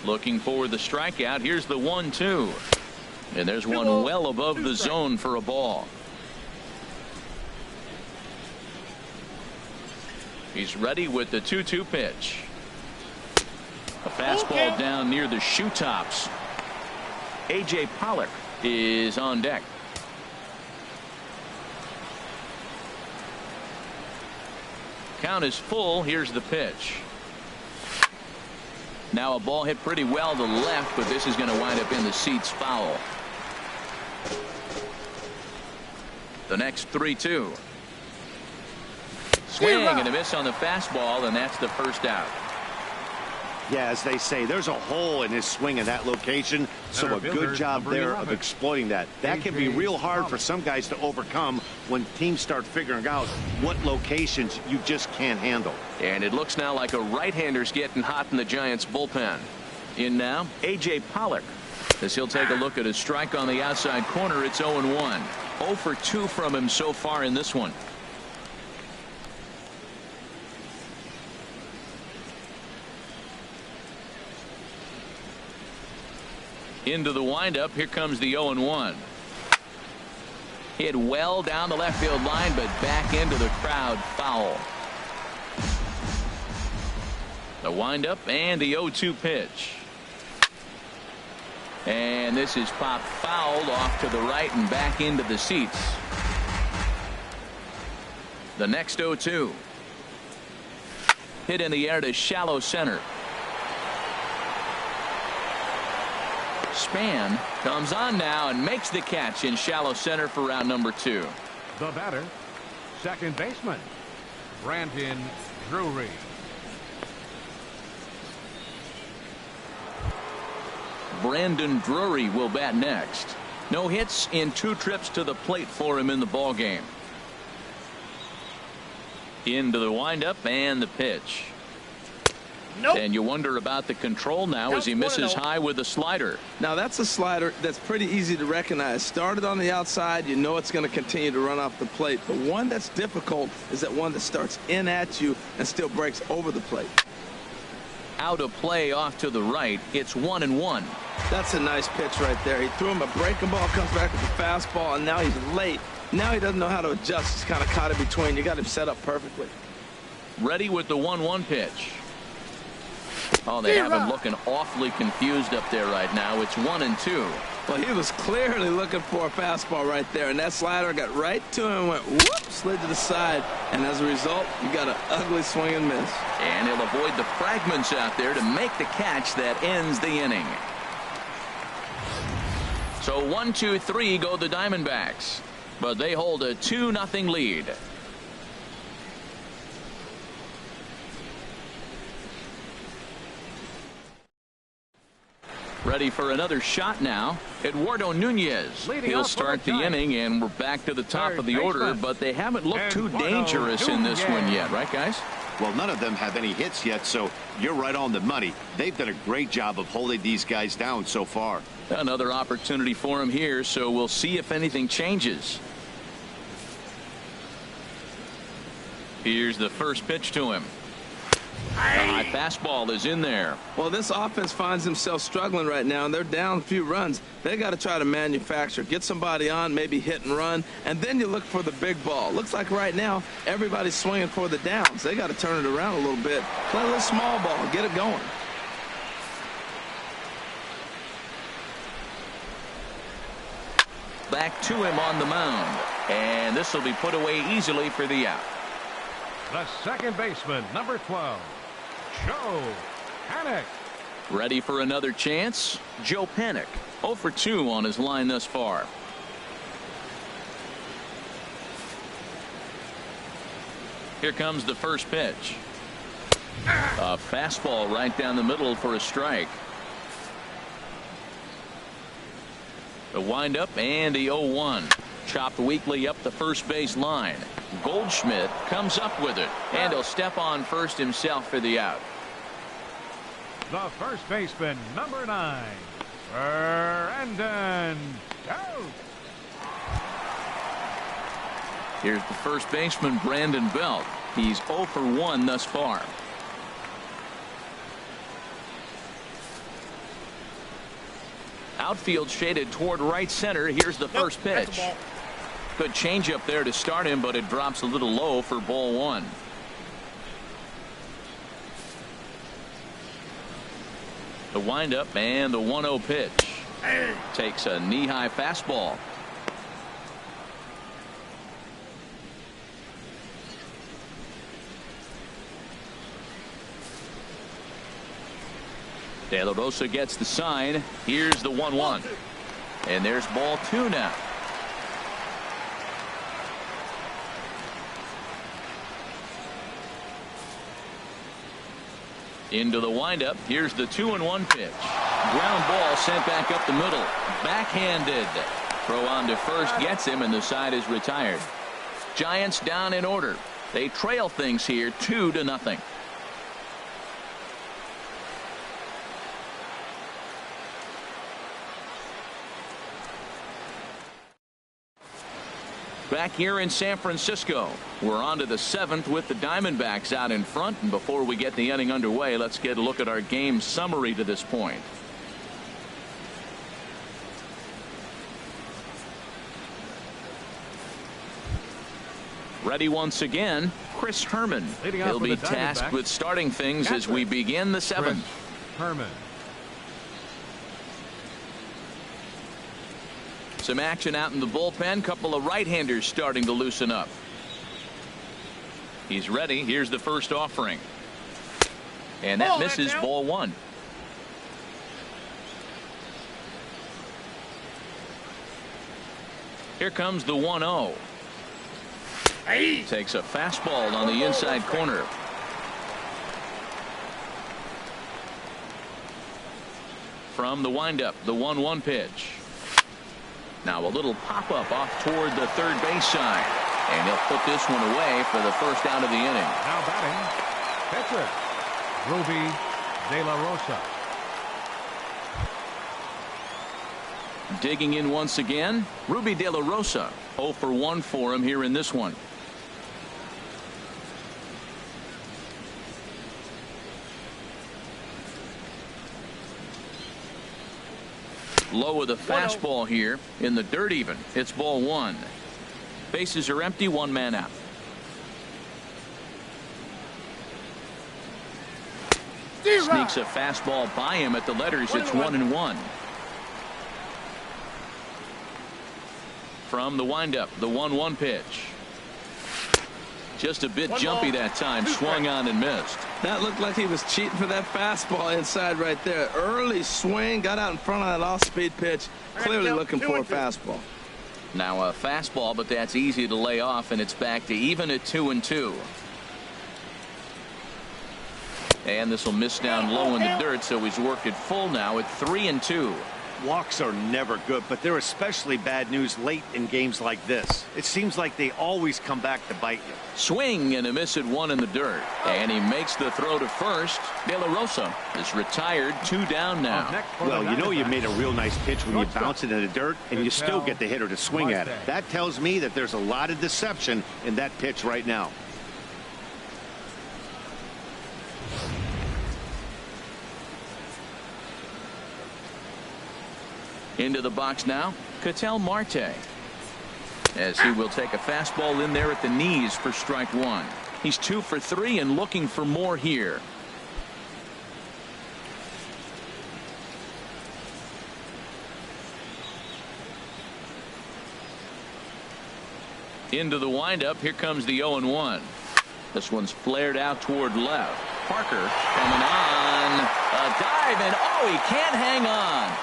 Looking for the strikeout. Here's the 1-2. And there's one well above the zone for a ball. He's ready with the 2-2 pitch. A fastball down near the shoe tops. A.J. Pollock is on deck. Count is full. Here's the pitch. Now a ball hit pretty well to left, but this is going to wind up in the seats foul. The next 3-2. Swing and a miss on the fastball, and that's the first out. Yeah, as they say, there's a hole in his swing in that location, so a good job there of exploiting that. That can be real hard for some guys to overcome when teams start figuring out what locations you just can't handle. And it looks now like a right-hander's getting hot in the Giants bullpen. In now, A.J. Pollock. As he'll take a look at a strike on the outside corner, it's 0-1. 0 for 2 from him so far in this one. Into the windup. Here comes the 0-1. Hit well down the left field line, but back into the crowd. Foul. The windup and the 0-2 pitch. And this is popped fouled off to the right and back into the seats. The next 0-2. Hit in the air to shallow center. Span comes on now and makes the catch in shallow center for round number 2. The batter, second baseman, Brandon Drury. Brandon Drury will bat next. No hits in 2 trips to the plate for him in the ball game. Into the windup and the pitch. And you wonder about the control now as he misses high with the slider. Now that's a slider that's pretty easy to recognize. Started on the outside, you know it's going to continue to run off the plate. But one that's difficult is that one that starts in at you and still breaks over the plate. Out of play off to the right. It's 1-1. That's a nice pitch right there. He threw him a breaking ball, comes back with the fastball, and now he's late. Now he doesn't know how to adjust. He's kind of caught in between. You got him set up perfectly. Ready with the 1-1 pitch. Oh, they have him looking awfully confused up there right now. It's 1-2. Well, he was clearly looking for a fastball right there, and that slider got right to him and went whoop, slid to the side, and as a result, you got an ugly swing and miss. And he'll avoid the fragments out there to make the catch that ends the inning. So 1-2-3 go the Diamondbacks, but they hold a 2-0 lead. Ready for another shot now. Eduardo Nunez. He'll start the inning, and we're back to the top of the order, but they haven't looked too dangerous in this one yet, right, guys? Well, none of them have any hits yet, so you're right on the money. They've done a great job of holding these guys down so far. Another opportunity for him here, so we'll see if anything changes. Here's the first pitch to him. The high fastball is in there. Well, this offense finds themselves struggling right now, and they're down a few runs. They got to try to manufacture, get somebody on, maybe hit and run, and then you look for the big ball. Looks like right now everybody's swinging for the downs. They got to turn it around a little bit, play a little small ball, get it going. Back to him on the mound, and this will be put away easily for the out. The second baseman, number 12, Joe Panik. Ready for another chance? Joe Panik, 0 for 2 on his line thus far. Here comes the first pitch. A fastball right down the middle for a strike. The windup and the 0-1. Chopped weakly up the first base line. Goldschmidt comes up with it, and he'll step on first himself for the out. The first baseman, number 9, Brandon Belt. Here's the first baseman, Brandon Belt. He's 0 for 1 thus far. Outfield shaded toward right center. Here's the first pitch. Good changeup there to start him, but it drops a little low for ball 1. The windup and the 1-0 pitch. Takes a knee-high fastball. De La Rosa gets the sign. Here's the 1-1. And there's ball 2 now. Into the windup. Here's the 2-1 pitch. Ground ball sent back up the middle. Backhanded. Throw on to first gets him, and the side is retired. Giants down in order. They trail things here 2-0. Back here in San Francisco, we're on to the 7th with the Diamondbacks out in front. And before we get the inning underway, let's get a look at our game summary to this point. Ready once again, Chris Herman. He'll be tasked with starting things as we begin the 7th. Chris Herman. Some action out in the bullpen. Couple of right-handers starting to loosen up. He's ready. Here's the first offering. And that misses ball 1. Here comes the 1-0. Takes a fastball on the inside corner. From the windup, the 1-1 pitch. Now a little pop-up off toward the third base side. And he'll put this one away for the first out of the inning. Now batting, pitcher, Ruby De La Rosa. Digging in once again, Ruby De La Rosa. 0 for 1 for him here in this one. Low with a fastball here in the dirt even. It's ball 1. Bases are empty, 1 man out. Sneaks a fastball by him at the letters. It's 1-1. From the windup, the 1-1 pitch. Just a bit jumpy that time. Swung on and missed. That looked like he was cheating for that fastball inside right there. Early swing, got out in front of that off-speed pitch. Clearly looking for a fastball. Now a fastball, but that's easy to lay off, and it's back to even at 2-2. And this will miss down low in the dirt, so he's worked it full now at 3-2. Walks are never good, but they're especially bad news late in games like this. It seems like they always come back to bite you. Swing and a miss at 1 in the dirt. And he makes the throw to first. De La Rosa is retired, 2 down now. Well, you know you made a real nice pitch when you bounce it in the dirt and you still get the hitter to swing at it. That tells me that there's a lot of deception in that pitch right now. Into the box now, Ketel Marte. As he will take a fastball in there at the knees for strike 1. He's 2 for 3 and looking for more here. Into the windup. Here comes the 0-1. This one's flared out toward left. Parker coming on. A dive, and oh, he can't hang on.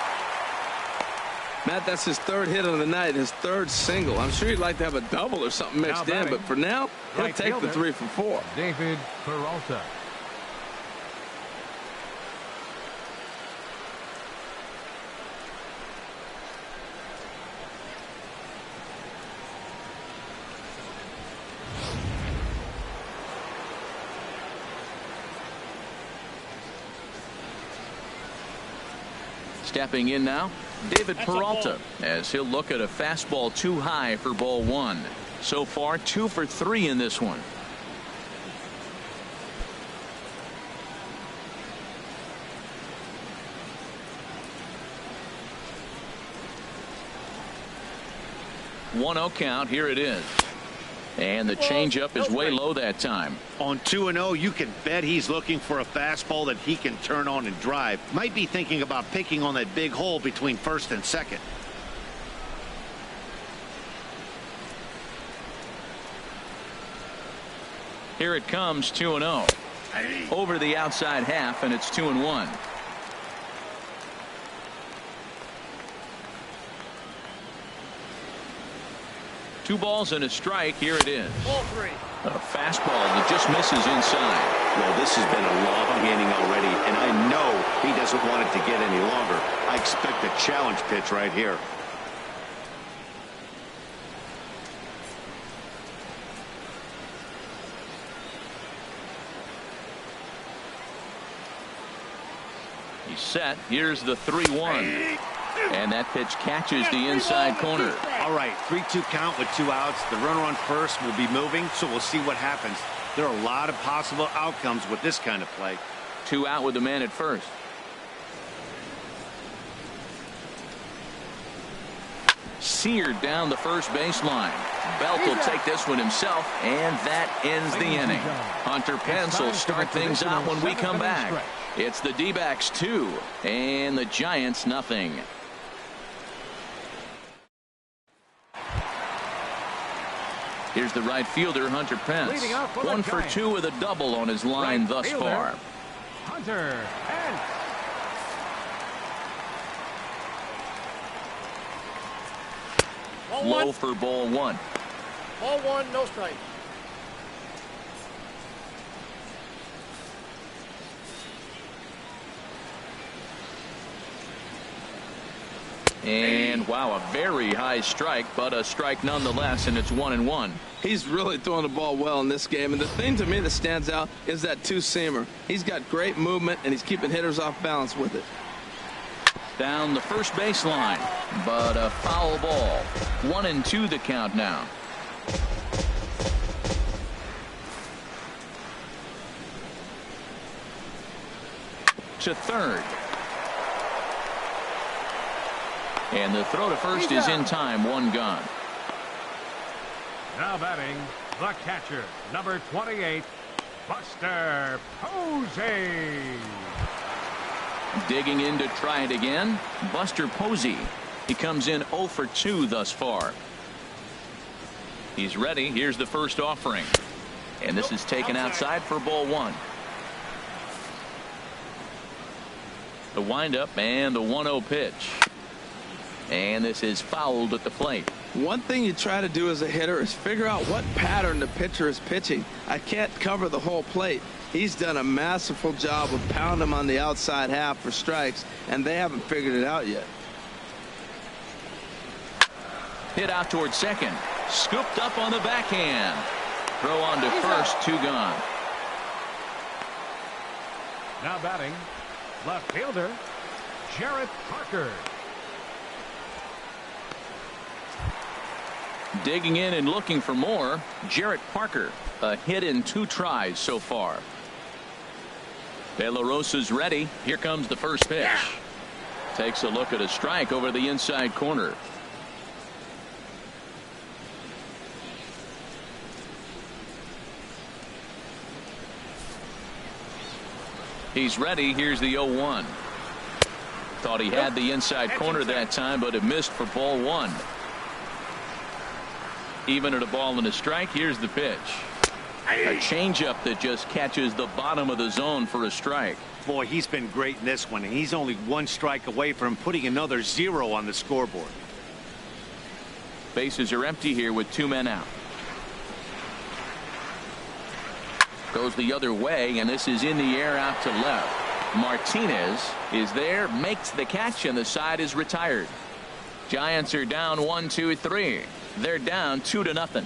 Matt, that's his 3rd hit of the night, his 3rd single. I'm sure he'd like to have a double or something mixed in, but for now, he'll take the 3 for 4. David Peralta. Stepping in now, David Peralta, as he'll look at a fastball too high for ball 1. So far 2 for 3 in this one. One-0 count. Here it is. And the changeup is way low that time. On 2-0, you can bet he's looking for a fastball that he can turn on and drive. Might be thinking about picking on that big hole between first and second. Here it comes, 2-0. Over the outside half, and it's 2-1. Two balls and a strike. Here it is. A fastball that just misses inside. Well, this has been a long inning already, and I know he doesn't want it to get any longer. I expect a challenge pitch right here. He's set. Here's the 3-1. And that pitch catches the inside corner. All right, 3-2 count with 2 outs. The runner on first will be moving, so we'll see what happens. There are a lot of possible outcomes with this kind of play. 2 out with the man at first. Seared down the first baseline. Belt will take this one himself, and that ends the inning. Hunter Pence will start things out when we come back. It's the D-backs 2 and the Giants nothing. Here's the right fielder, Hunter Pence. 1 for 2 with a double on his line thus far. Hunter Pence. Low for ball 1. Ball 1, no strike. And And wow, a very high strike, but a strike nonetheless, and it's 1-1. He's really throwing the ball well in this game, and the thing to me that stands out is that two-seamer. He's got great movement, and he's keeping hitters off balance with it. Down the first baseline, but a foul ball. 1-2 the count now. To third. And the throw to first is in time, one gone. Now batting, the catcher, number 28, Buster Posey. Digging in to try it again, Buster Posey. He comes in 0 for 2 thus far. He's ready. Here's the first offering. And this is taken outside for ball 1. The windup and the 1-0 pitch. And this is fouled at the plate. One thing you try to do as a hitter is figure out what pattern the pitcher is pitching. I can't cover the whole plate. He's done a masterful job of pounding him on the outside half for strikes, and they haven't figured it out yet. Hit out towards second. Scooped up on the backhand. Throw on to first, 2 gone. Now batting, left fielder, Jarrett Parker. Digging in and looking for more, Jarrett Parker. A hit in 2 tries so far. De La Rosa's ready. Here comes the first pitch. Takes a look at a strike over the inside corner. He's ready. Here's the 0-1. Thought he had the inside corner that time, but it missed for ball 1. Even at a ball and a strike, here's the pitch. A changeup that just catches the bottom of the zone for a strike. Boy, he's been great in this one, and he's only 1 strike away from putting another 0 on the scoreboard. Bases are empty here with 2 men out. Goes the other way, and this is in the air out to left. Martinez is there, makes the catch, and the side is retired. Giants are down 1, 2, 3. They're down 2-0.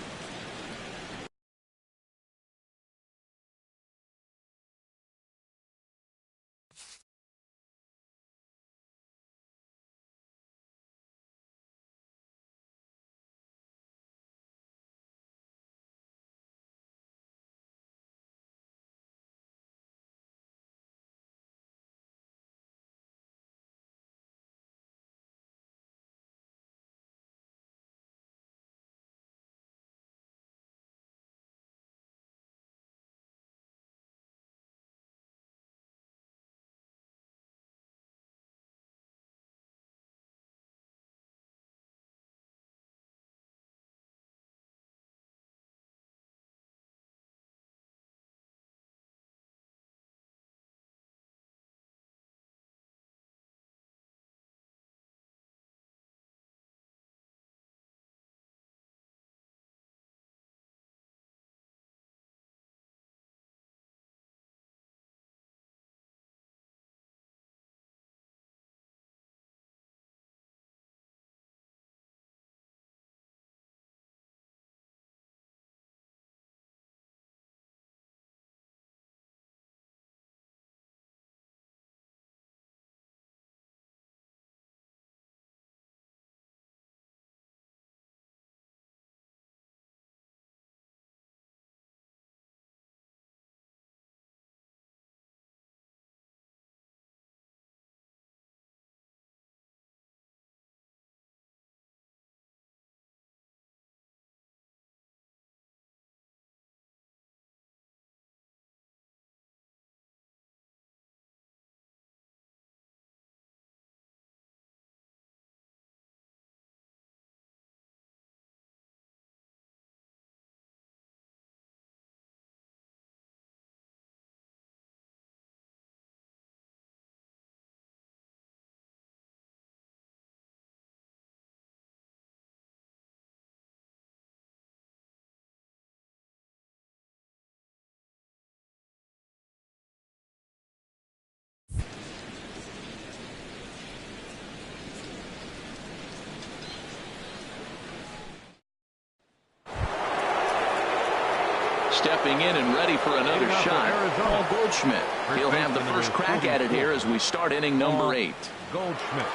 Stepping in and ready for another shot, Paul Goldschmidt. He'll have the first crack at it here as we start inning number 8. Goldschmidt.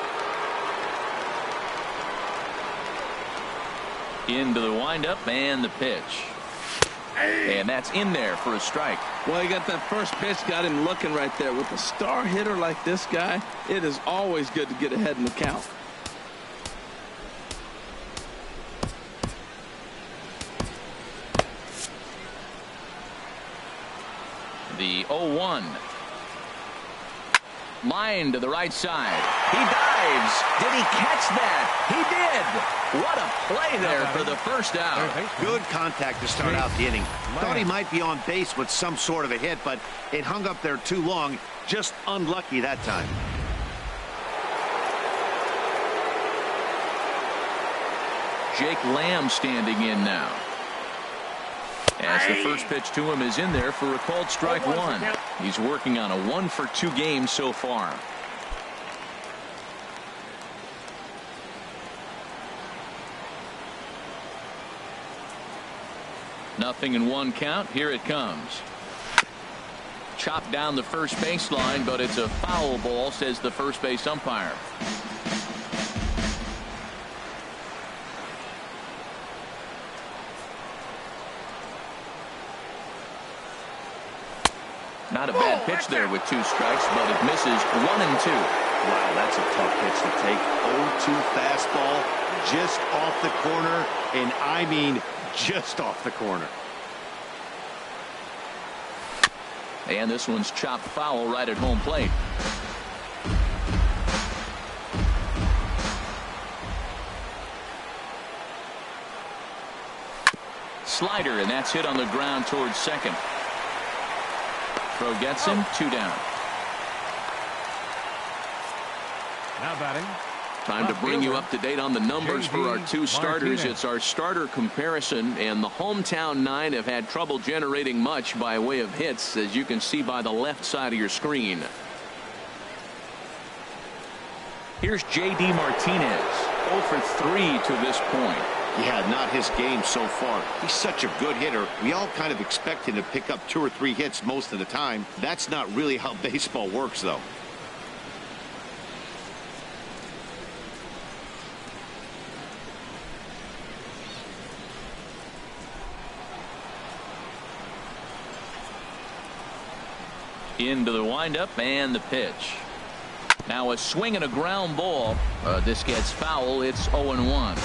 Into the windup and the pitch. And that's in there for a strike. Well, he got that first pitch, got him looking right there. With a star hitter like this guy, it is always good to get ahead in the count. The 0-1. Line to the right side. He dives. Did he catch that? He did. What a play there for the first out. Good contact to start out the inning. Thought he might be on base with some sort of a hit, but it hung up there too long. Just unlucky that time. Jake Lamb standing in now. As the first pitch to him is in there for a called strike 1. He's working on a 1-for-2 game so far. Nothing in 1 count. Here it comes. Chopped down the first baseline, but it's a foul ball, says the first base umpire. Not a bad pitch there with 2 strikes, but it misses 1 and 2. Wow, that's a tough pitch to take. 0-2 fastball just off the corner, and I mean just off the corner. And this one's chopped foul right at home plate. Slider, and that's hit on the ground towards second. Throw gets him, 2 down. Now batting. Time to bring you up to date on the numbers for our 2 starters. Martinez. It's our starter comparison, and the hometown 9 have had trouble generating much by way of hits, as you can see by the left side of your screen. Here's J.D. Martinez, 0 for 3 to this point. Yeah, not his game so far. He's such a good hitter. We all kind of expect him to pick up 2 or 3 hits most of the time. That's not really how baseball works, though. Into the windup and the pitch. Now a swing and a ground ball. This gets foul. It's 0-1.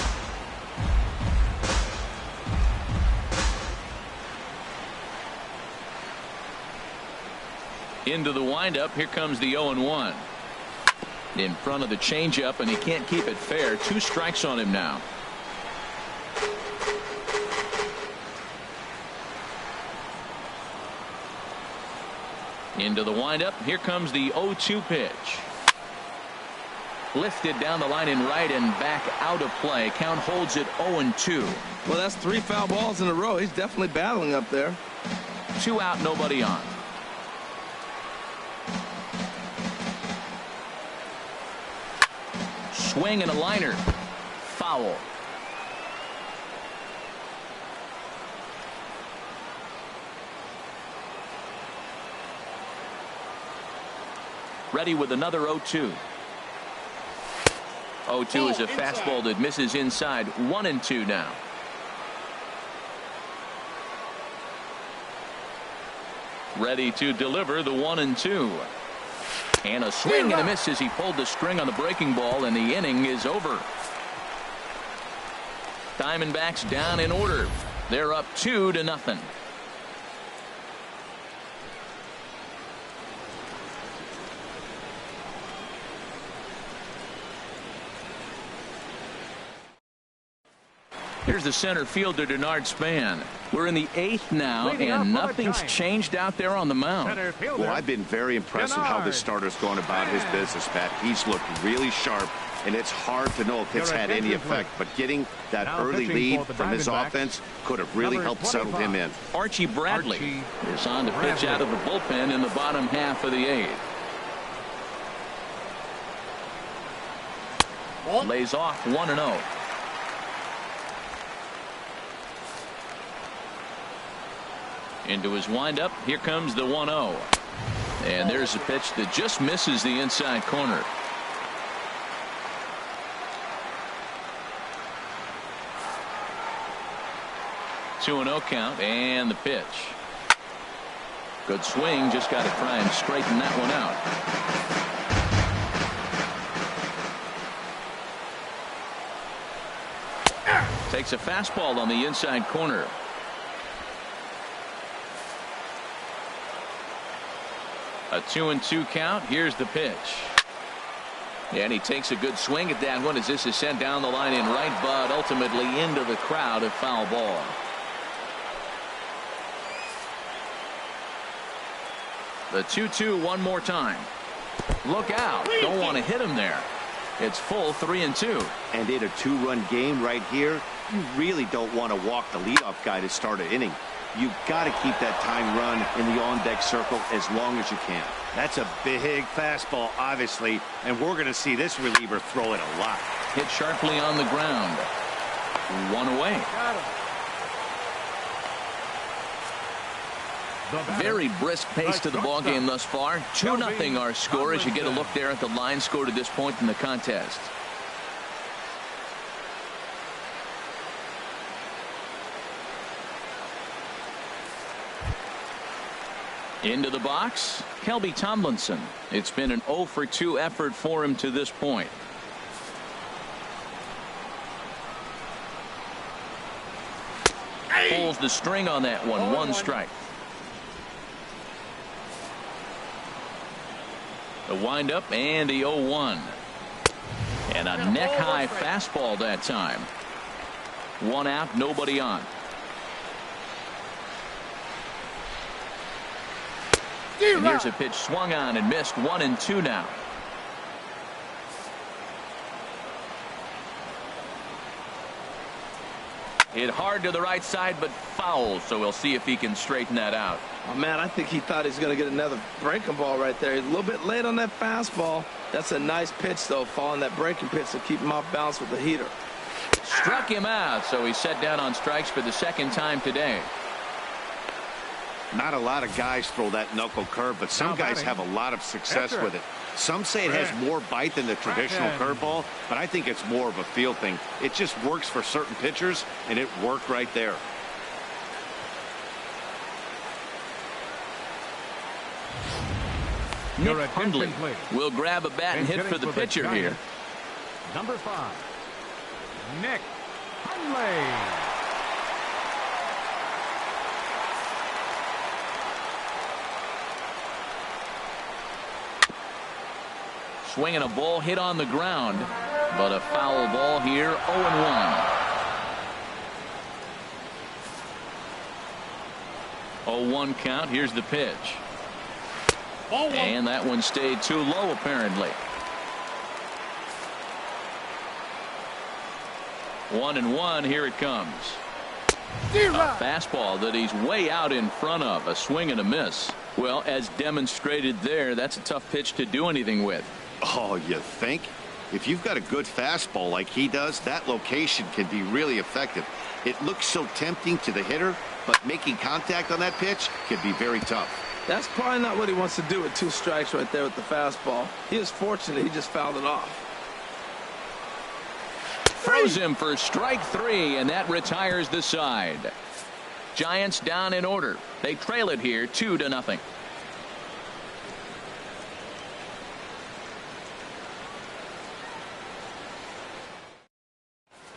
Into the windup. Here comes the 0-1. In front of the changeup, and he can't keep it fair. 2 strikes on him now. Into the windup. Here comes the 0-2 pitch. Lifted down the line in right and back out of play. Count holds it 0-2. Well, that's 3 foul balls in a row. He's definitely battling up there. 2 out, nobody on. Swing and a liner. Foul. Ready with another 0-2. 0-2 is a fastball that misses inside. 1-2 now. Ready to deliver the 1-2. And a swing and a miss as he pulled the string on the breaking ball, and the inning is over. Diamondbacks down in order. They're up 2-0. Here's the center fielder, Denard Span. We're in the 8th now, and nothing's changed out there on the mound. Well, I've been very impressed with how this starter's going about his business, Pat. He's looked really sharp, and it's hard to know if it's had any effect. But getting that early lead from his offense could have really helped settle him in. Archie Bradley is on to pitch out of the bullpen in the bottom half of the 8th. Lays off 1-0. Into his windup. Here comes the 1-0. And there's a pitch that just misses the inside corner. Two and 0 count, and the pitch. Good swing, just got to try and straighten that one out. Takes a fastball on the inside corner. A 2-2 count. Here's the pitch. And he takes a good swing at that one as this is sent down the line in right, but ultimately into the crowd, a foul ball. The 2-2 one more time. Look out. Don't want to hit him there. It's full 3-2. And in a 2-run game right here, you really don't want to walk the leadoff guy to start an inning. You've got to keep that tying run in the on-deck circle as long as you can. That's a big fastball, obviously, and we're going to see this reliever throw it a lot. Hit sharply on the ground. One away. Very brisk pace to the ball game thus far. 2-0 our score as you get a look there at the line score to this point in the contest. Into the box, Kelby Tomlinson. It's been an 0 for 2 effort for him to this point. Pulls the string on that one. One strike. The windup and the 0-1. And a neck-high fastball that time. One out, nobody on. And here's a pitch swung on and missed. 1-2 now. Hit hard to the right side, but foul, so we'll see if he can straighten that out. Oh, man, I think he thought he was going to get another breaking ball right there. He's a little bit late on that fastball. That's a nice pitch, though, following that breaking pitch to keep him off balance with the heater. Struck him out, so he's set down on strikes for the second time today. Not a lot of guys throw that knuckle curve, but some guys have a lot of success with it. Some say it has more bite than the traditional curveball, but I think it's more of a feel thing. It just works for certain pitchers, and it worked right there. Nick Hundley will grab a bat and hit for the pitcher here. Number 5, Nick Hundley. Swinging a ball hit on the ground, but a foul ball here. 0-1. 0-1 count. Here's the pitch. And that one stayed too low, apparently. 1-1. Here it comes. A fastball that he's way out in front of. A swing and a miss. Well, as demonstrated there, that's a tough pitch to do anything with. Oh, you think? If you've got a good fastball like he does, that location can be really effective. It looks so tempting to the hitter, but making contact on that pitch can be very tough. That's probably not what he wants to do with 2 strikes right there with the fastball. He is fortunate he just fouled it off. Throws him for strike 3, and that retires the side. Giants down in order. They trail it here 2-0.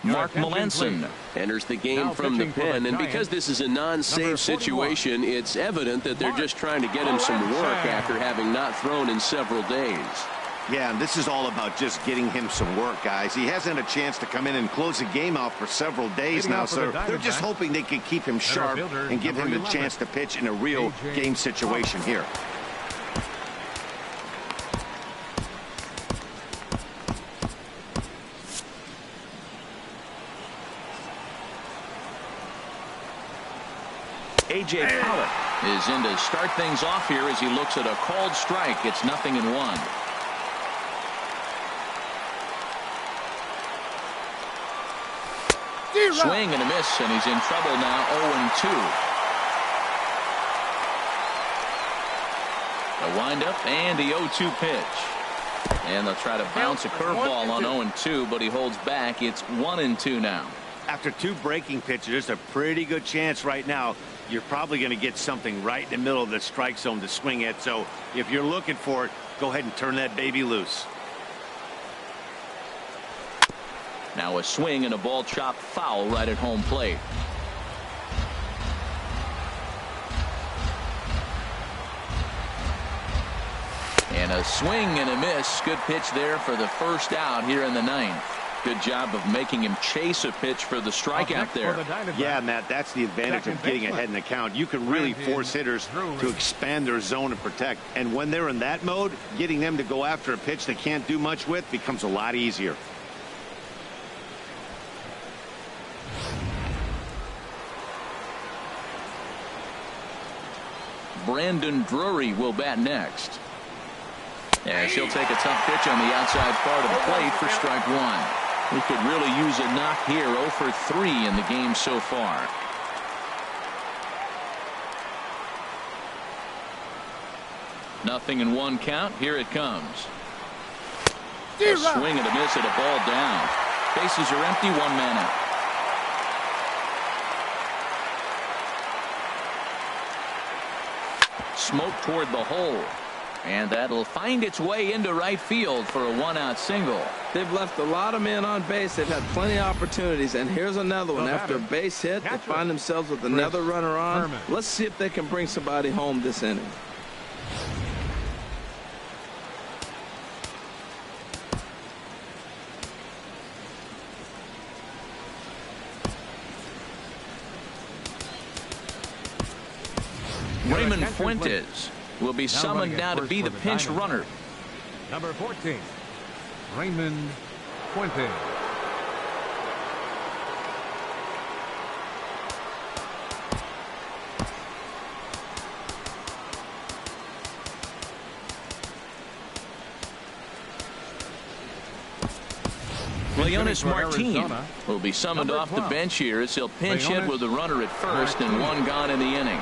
Mark Melanson enters the game from the pen, and because this is a non-save situation, it's evident that they're just trying to get him some work after having not thrown in several days. Yeah, and this is all about just getting him some work, guys. He hasn't a chance to come in and close the game out for several days now, so they're just hoping they can keep him sharp and give him the chance to pitch in a real game situation here. A.J. Pollock is in to start things off here as he looks at a called strike. It's 0-1. Swing and a miss, and he's in trouble now. 0-2. The windup and the 0-2 pitch. And they'll try to bounce a curveball on 0-2, but he holds back. It's 1-2 now. After 2 breaking pitches, there's a pretty good chance right now you're probably going to get something right in the middle of the strike zone to swing at. So if you're looking for it, go ahead and turn that baby loose. Now a swing and a ball chopped foul right at home plate. And a swing and a miss. Good pitch there for the first out here in the 9th. Good job of making him chase a pitch for the strikeout there. Yeah, Matt, that's the advantage of getting ahead in the count. You can really force hitters to expand their zone and protect. And when they're in that mode, getting them to go after a pitch they can't do much with becomes a lot easier. Brandon Drury will bat next. As he'll take a tough pitch on the outside part of the plate for strike 1. He could really use a knock here. 0 for 3 in the game so far. Nothing in 1 count. Here it comes. A swing and a miss at a ball down. Bases are empty. 1 man out. Smoke toward the hole. And that'll find its way into right field for a 1-out single. They've left a lot of men on base. They've had plenty of opportunities. And here's another one. After a base hit, they find themselves with another runner on. Let's see if they can bring somebody home this inning. Raymond Fuentes will be summoned now to be the pinch runner. Number 14, Raymond Fuentes. Leonis Martin will be summoned off the bench here as he'll pinch hit with the runner at first and 1 gone in the inning.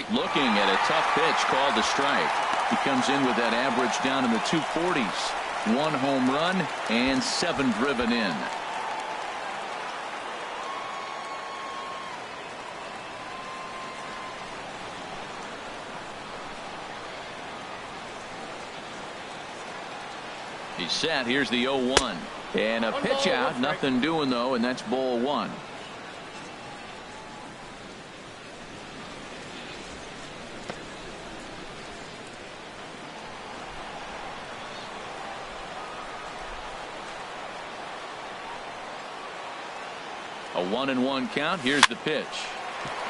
Looking at a tough pitch called a strike. He comes in with that average down in the 240s. 1 home run and 7 driven in. He's set. Here's the 0-1. And a pitch out. Nothing doing though, and that's ball 1. A 1-1 count. Here's the pitch.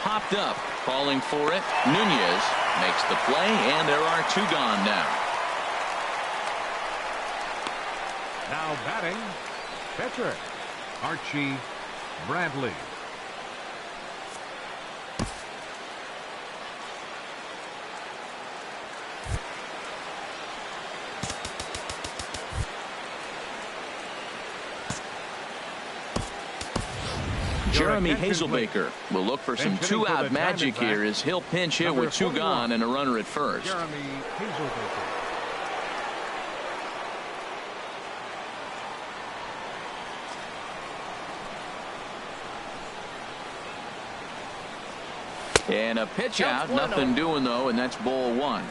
Popped up. Calling for it. Nunez makes the play, and there are 2 gone now. Now batting, pitcher Archie Bradley. Jeremy Hazelbaker will look for some 2-out magic here as he'll pinch hit with 2 gone and a runner at first. Jeremy Hazelbaker. And a pitch out. Nothing doing though, and that's ball 1.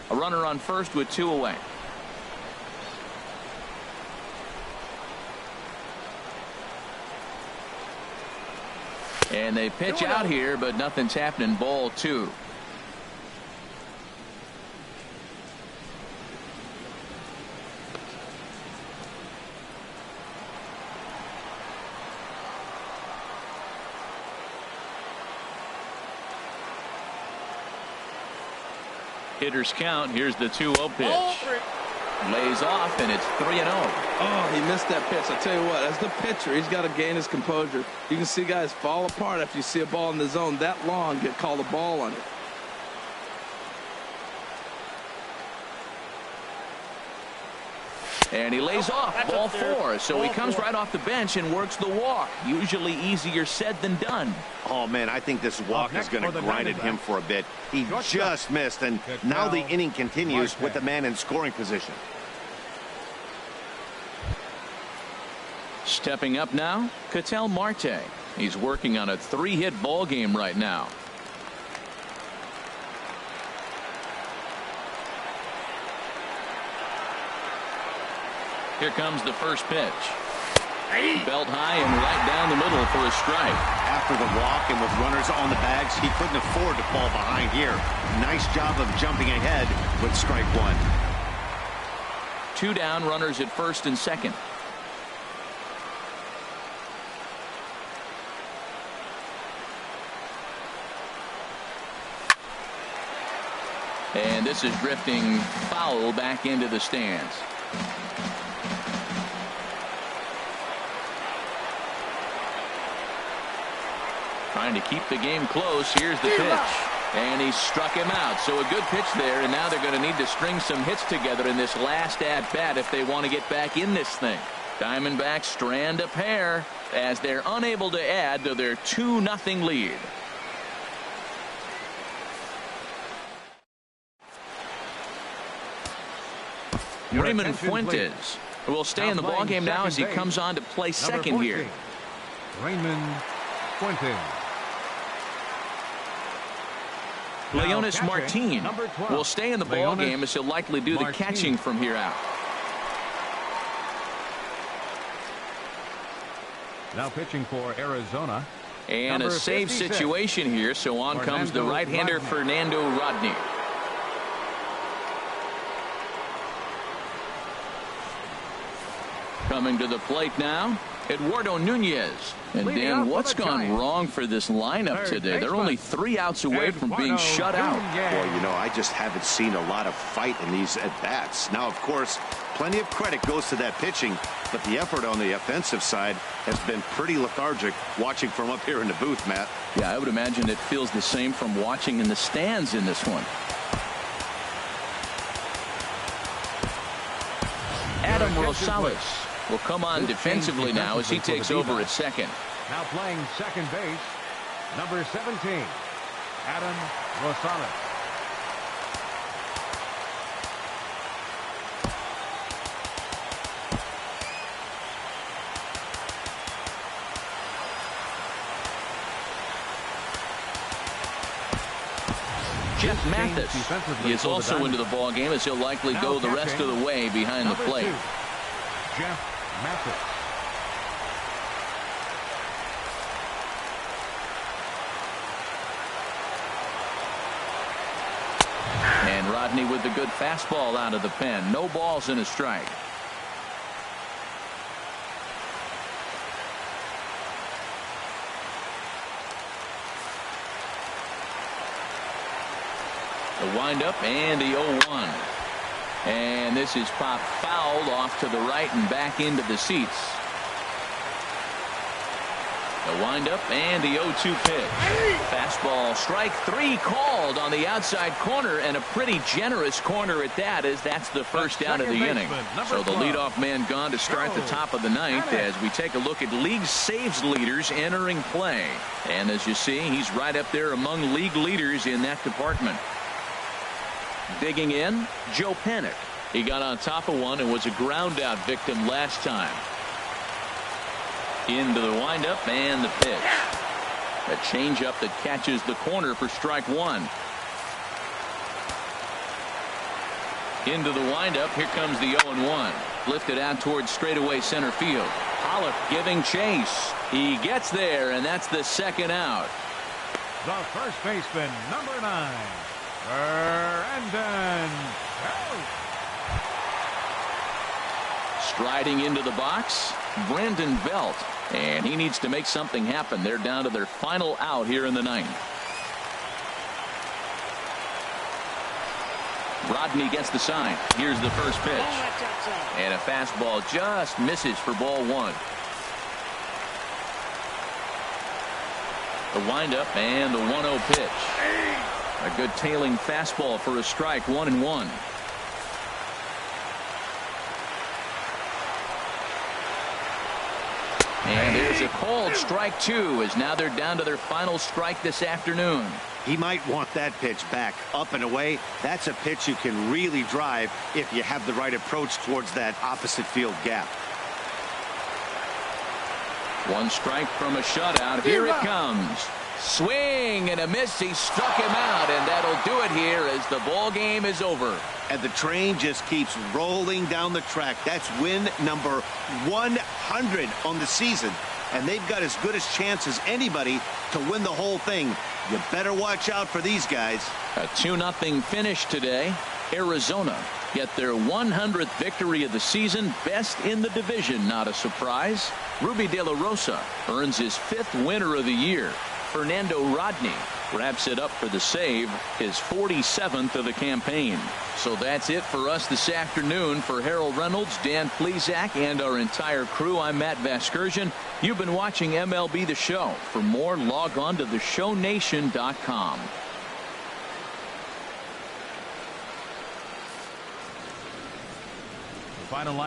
A runner on first with 2 away. And they pitch out here, but nothing's happening. Ball 2. Hitters count. Here's the 2-0 pitch. Lays off, and it's 3-0. Oh, he missed that pitch. I tell you what, as the pitcher, he's got to gain his composure. You can see guys fall apart after you see a ball in the zone that long, get called a ball on it. And he lays off, ball 4. So he comes right off the bench and works the walk. Usually easier said than done. Oh, man, I think this walk is going to grind at him for a bit. He just missed, and now the inning continues with the man in scoring position. Stepping up now, Ketel Marte. He's working on a 3-hit ball game right now. Here comes the first pitch. Belt high and right down the middle for a strike. After the walk and with runners on the bags, he couldn't afford to fall behind here. Nice job of jumping ahead with strike 1. 2 down, runners at first and second. And this is drifting foul back into the stands. Trying to keep the game close. Here's the pitch. And he struck him out. So a good pitch there, and now they're going to need to string some hits together in this last at-bat if they want to get back in this thing. Diamondbacks strand a pair as they're unable to add to their 2-0 lead. Raymond Fuentes will stay in the ballgame now as he comes on to play second here. Raymond Fuentes. Leonys Martin will stay in the ballgame as he'll likely do the catching from here out. Now pitching for Arizona. And a save situation here, so on comes the right-hander Fernando Rodney. Coming to the plate now, Eduardo Nunez. And Dan, what's gone wrong for this lineup today? They're only 3 outs away from being shut out. Well, you know, I just haven't seen a lot of fight in these at-bats. Now, of course, plenty of credit goes to that pitching, but the effort on the offensive side has been pretty lethargic watching from up here in the booth, Matt. Yeah, I would imagine it feels the same from watching in the stands in this one. Adam Rosales will come on defensively now as he takes over at second. Now playing second base, number 17, Adam Rosales. Jeff Mathis is also into the ball game as he'll likely go the rest of the way behind the plate. Jeff Mathis. And Rodney with the good fastball out of the pen. No balls and a strike. The windup and the 0-1. And this is popped fouled off to the right and back into the seats. The windup and the 0-2 pitch. Fastball strike 3 called on the outside corner, and a pretty generous corner at that, as that's the first out of the inning. So the leadoff man gone to start the top of the 9th as we take a look at league saves leaders entering play. And as you see, he's right up there among league leaders in that department. Digging in, Joe Panik. He got on top of one and was a ground out victim last time. Into the windup and the pitch. A changeup that catches the corner for strike 1. Into the windup. Here comes the 0-1. Lifted out towards straightaway center field. Pollock giving chase. He gets there, and that's the second out. The first baseman, number 9. Brandon Belt. Striding into the box, Brandon Belt. And he needs to make something happen. They're down to their final out here in the 9th. Rodney gets the sign. Here's the first pitch. And a fastball just misses for ball one. The windup and the 1-0 pitch. A good tailing fastball for a strike. 1-1. And there's a called strike two, as now they're down to their final strike this afternoon. He might want that pitch back, up and away. That's a pitch you can really drive if you have the right approach towards that opposite field gap. One strike from a shutout. Here it comes. Swing and a miss. He struck him out, and that'll do it here as the ball game is over. And the train just keeps rolling down the track. That's win number 100 on the season. And they've got as good a chance as anybody to win the whole thing. You better watch out for these guys. A 2-0 finish today. Arizona get their 100th victory of the season, best in the division. Not a surprise. Ruby De La Rosa earns his 5th winner of the year. Fernando Rodney wraps it up for the save, his 47th of the campaign. So that's it for us this afternoon. For Harold Reynolds, Dan Plesac, and our entire crew, I'm Matt Vasgersian. You've been watching MLB The Show. For more, log on to theshownation.com. Final line.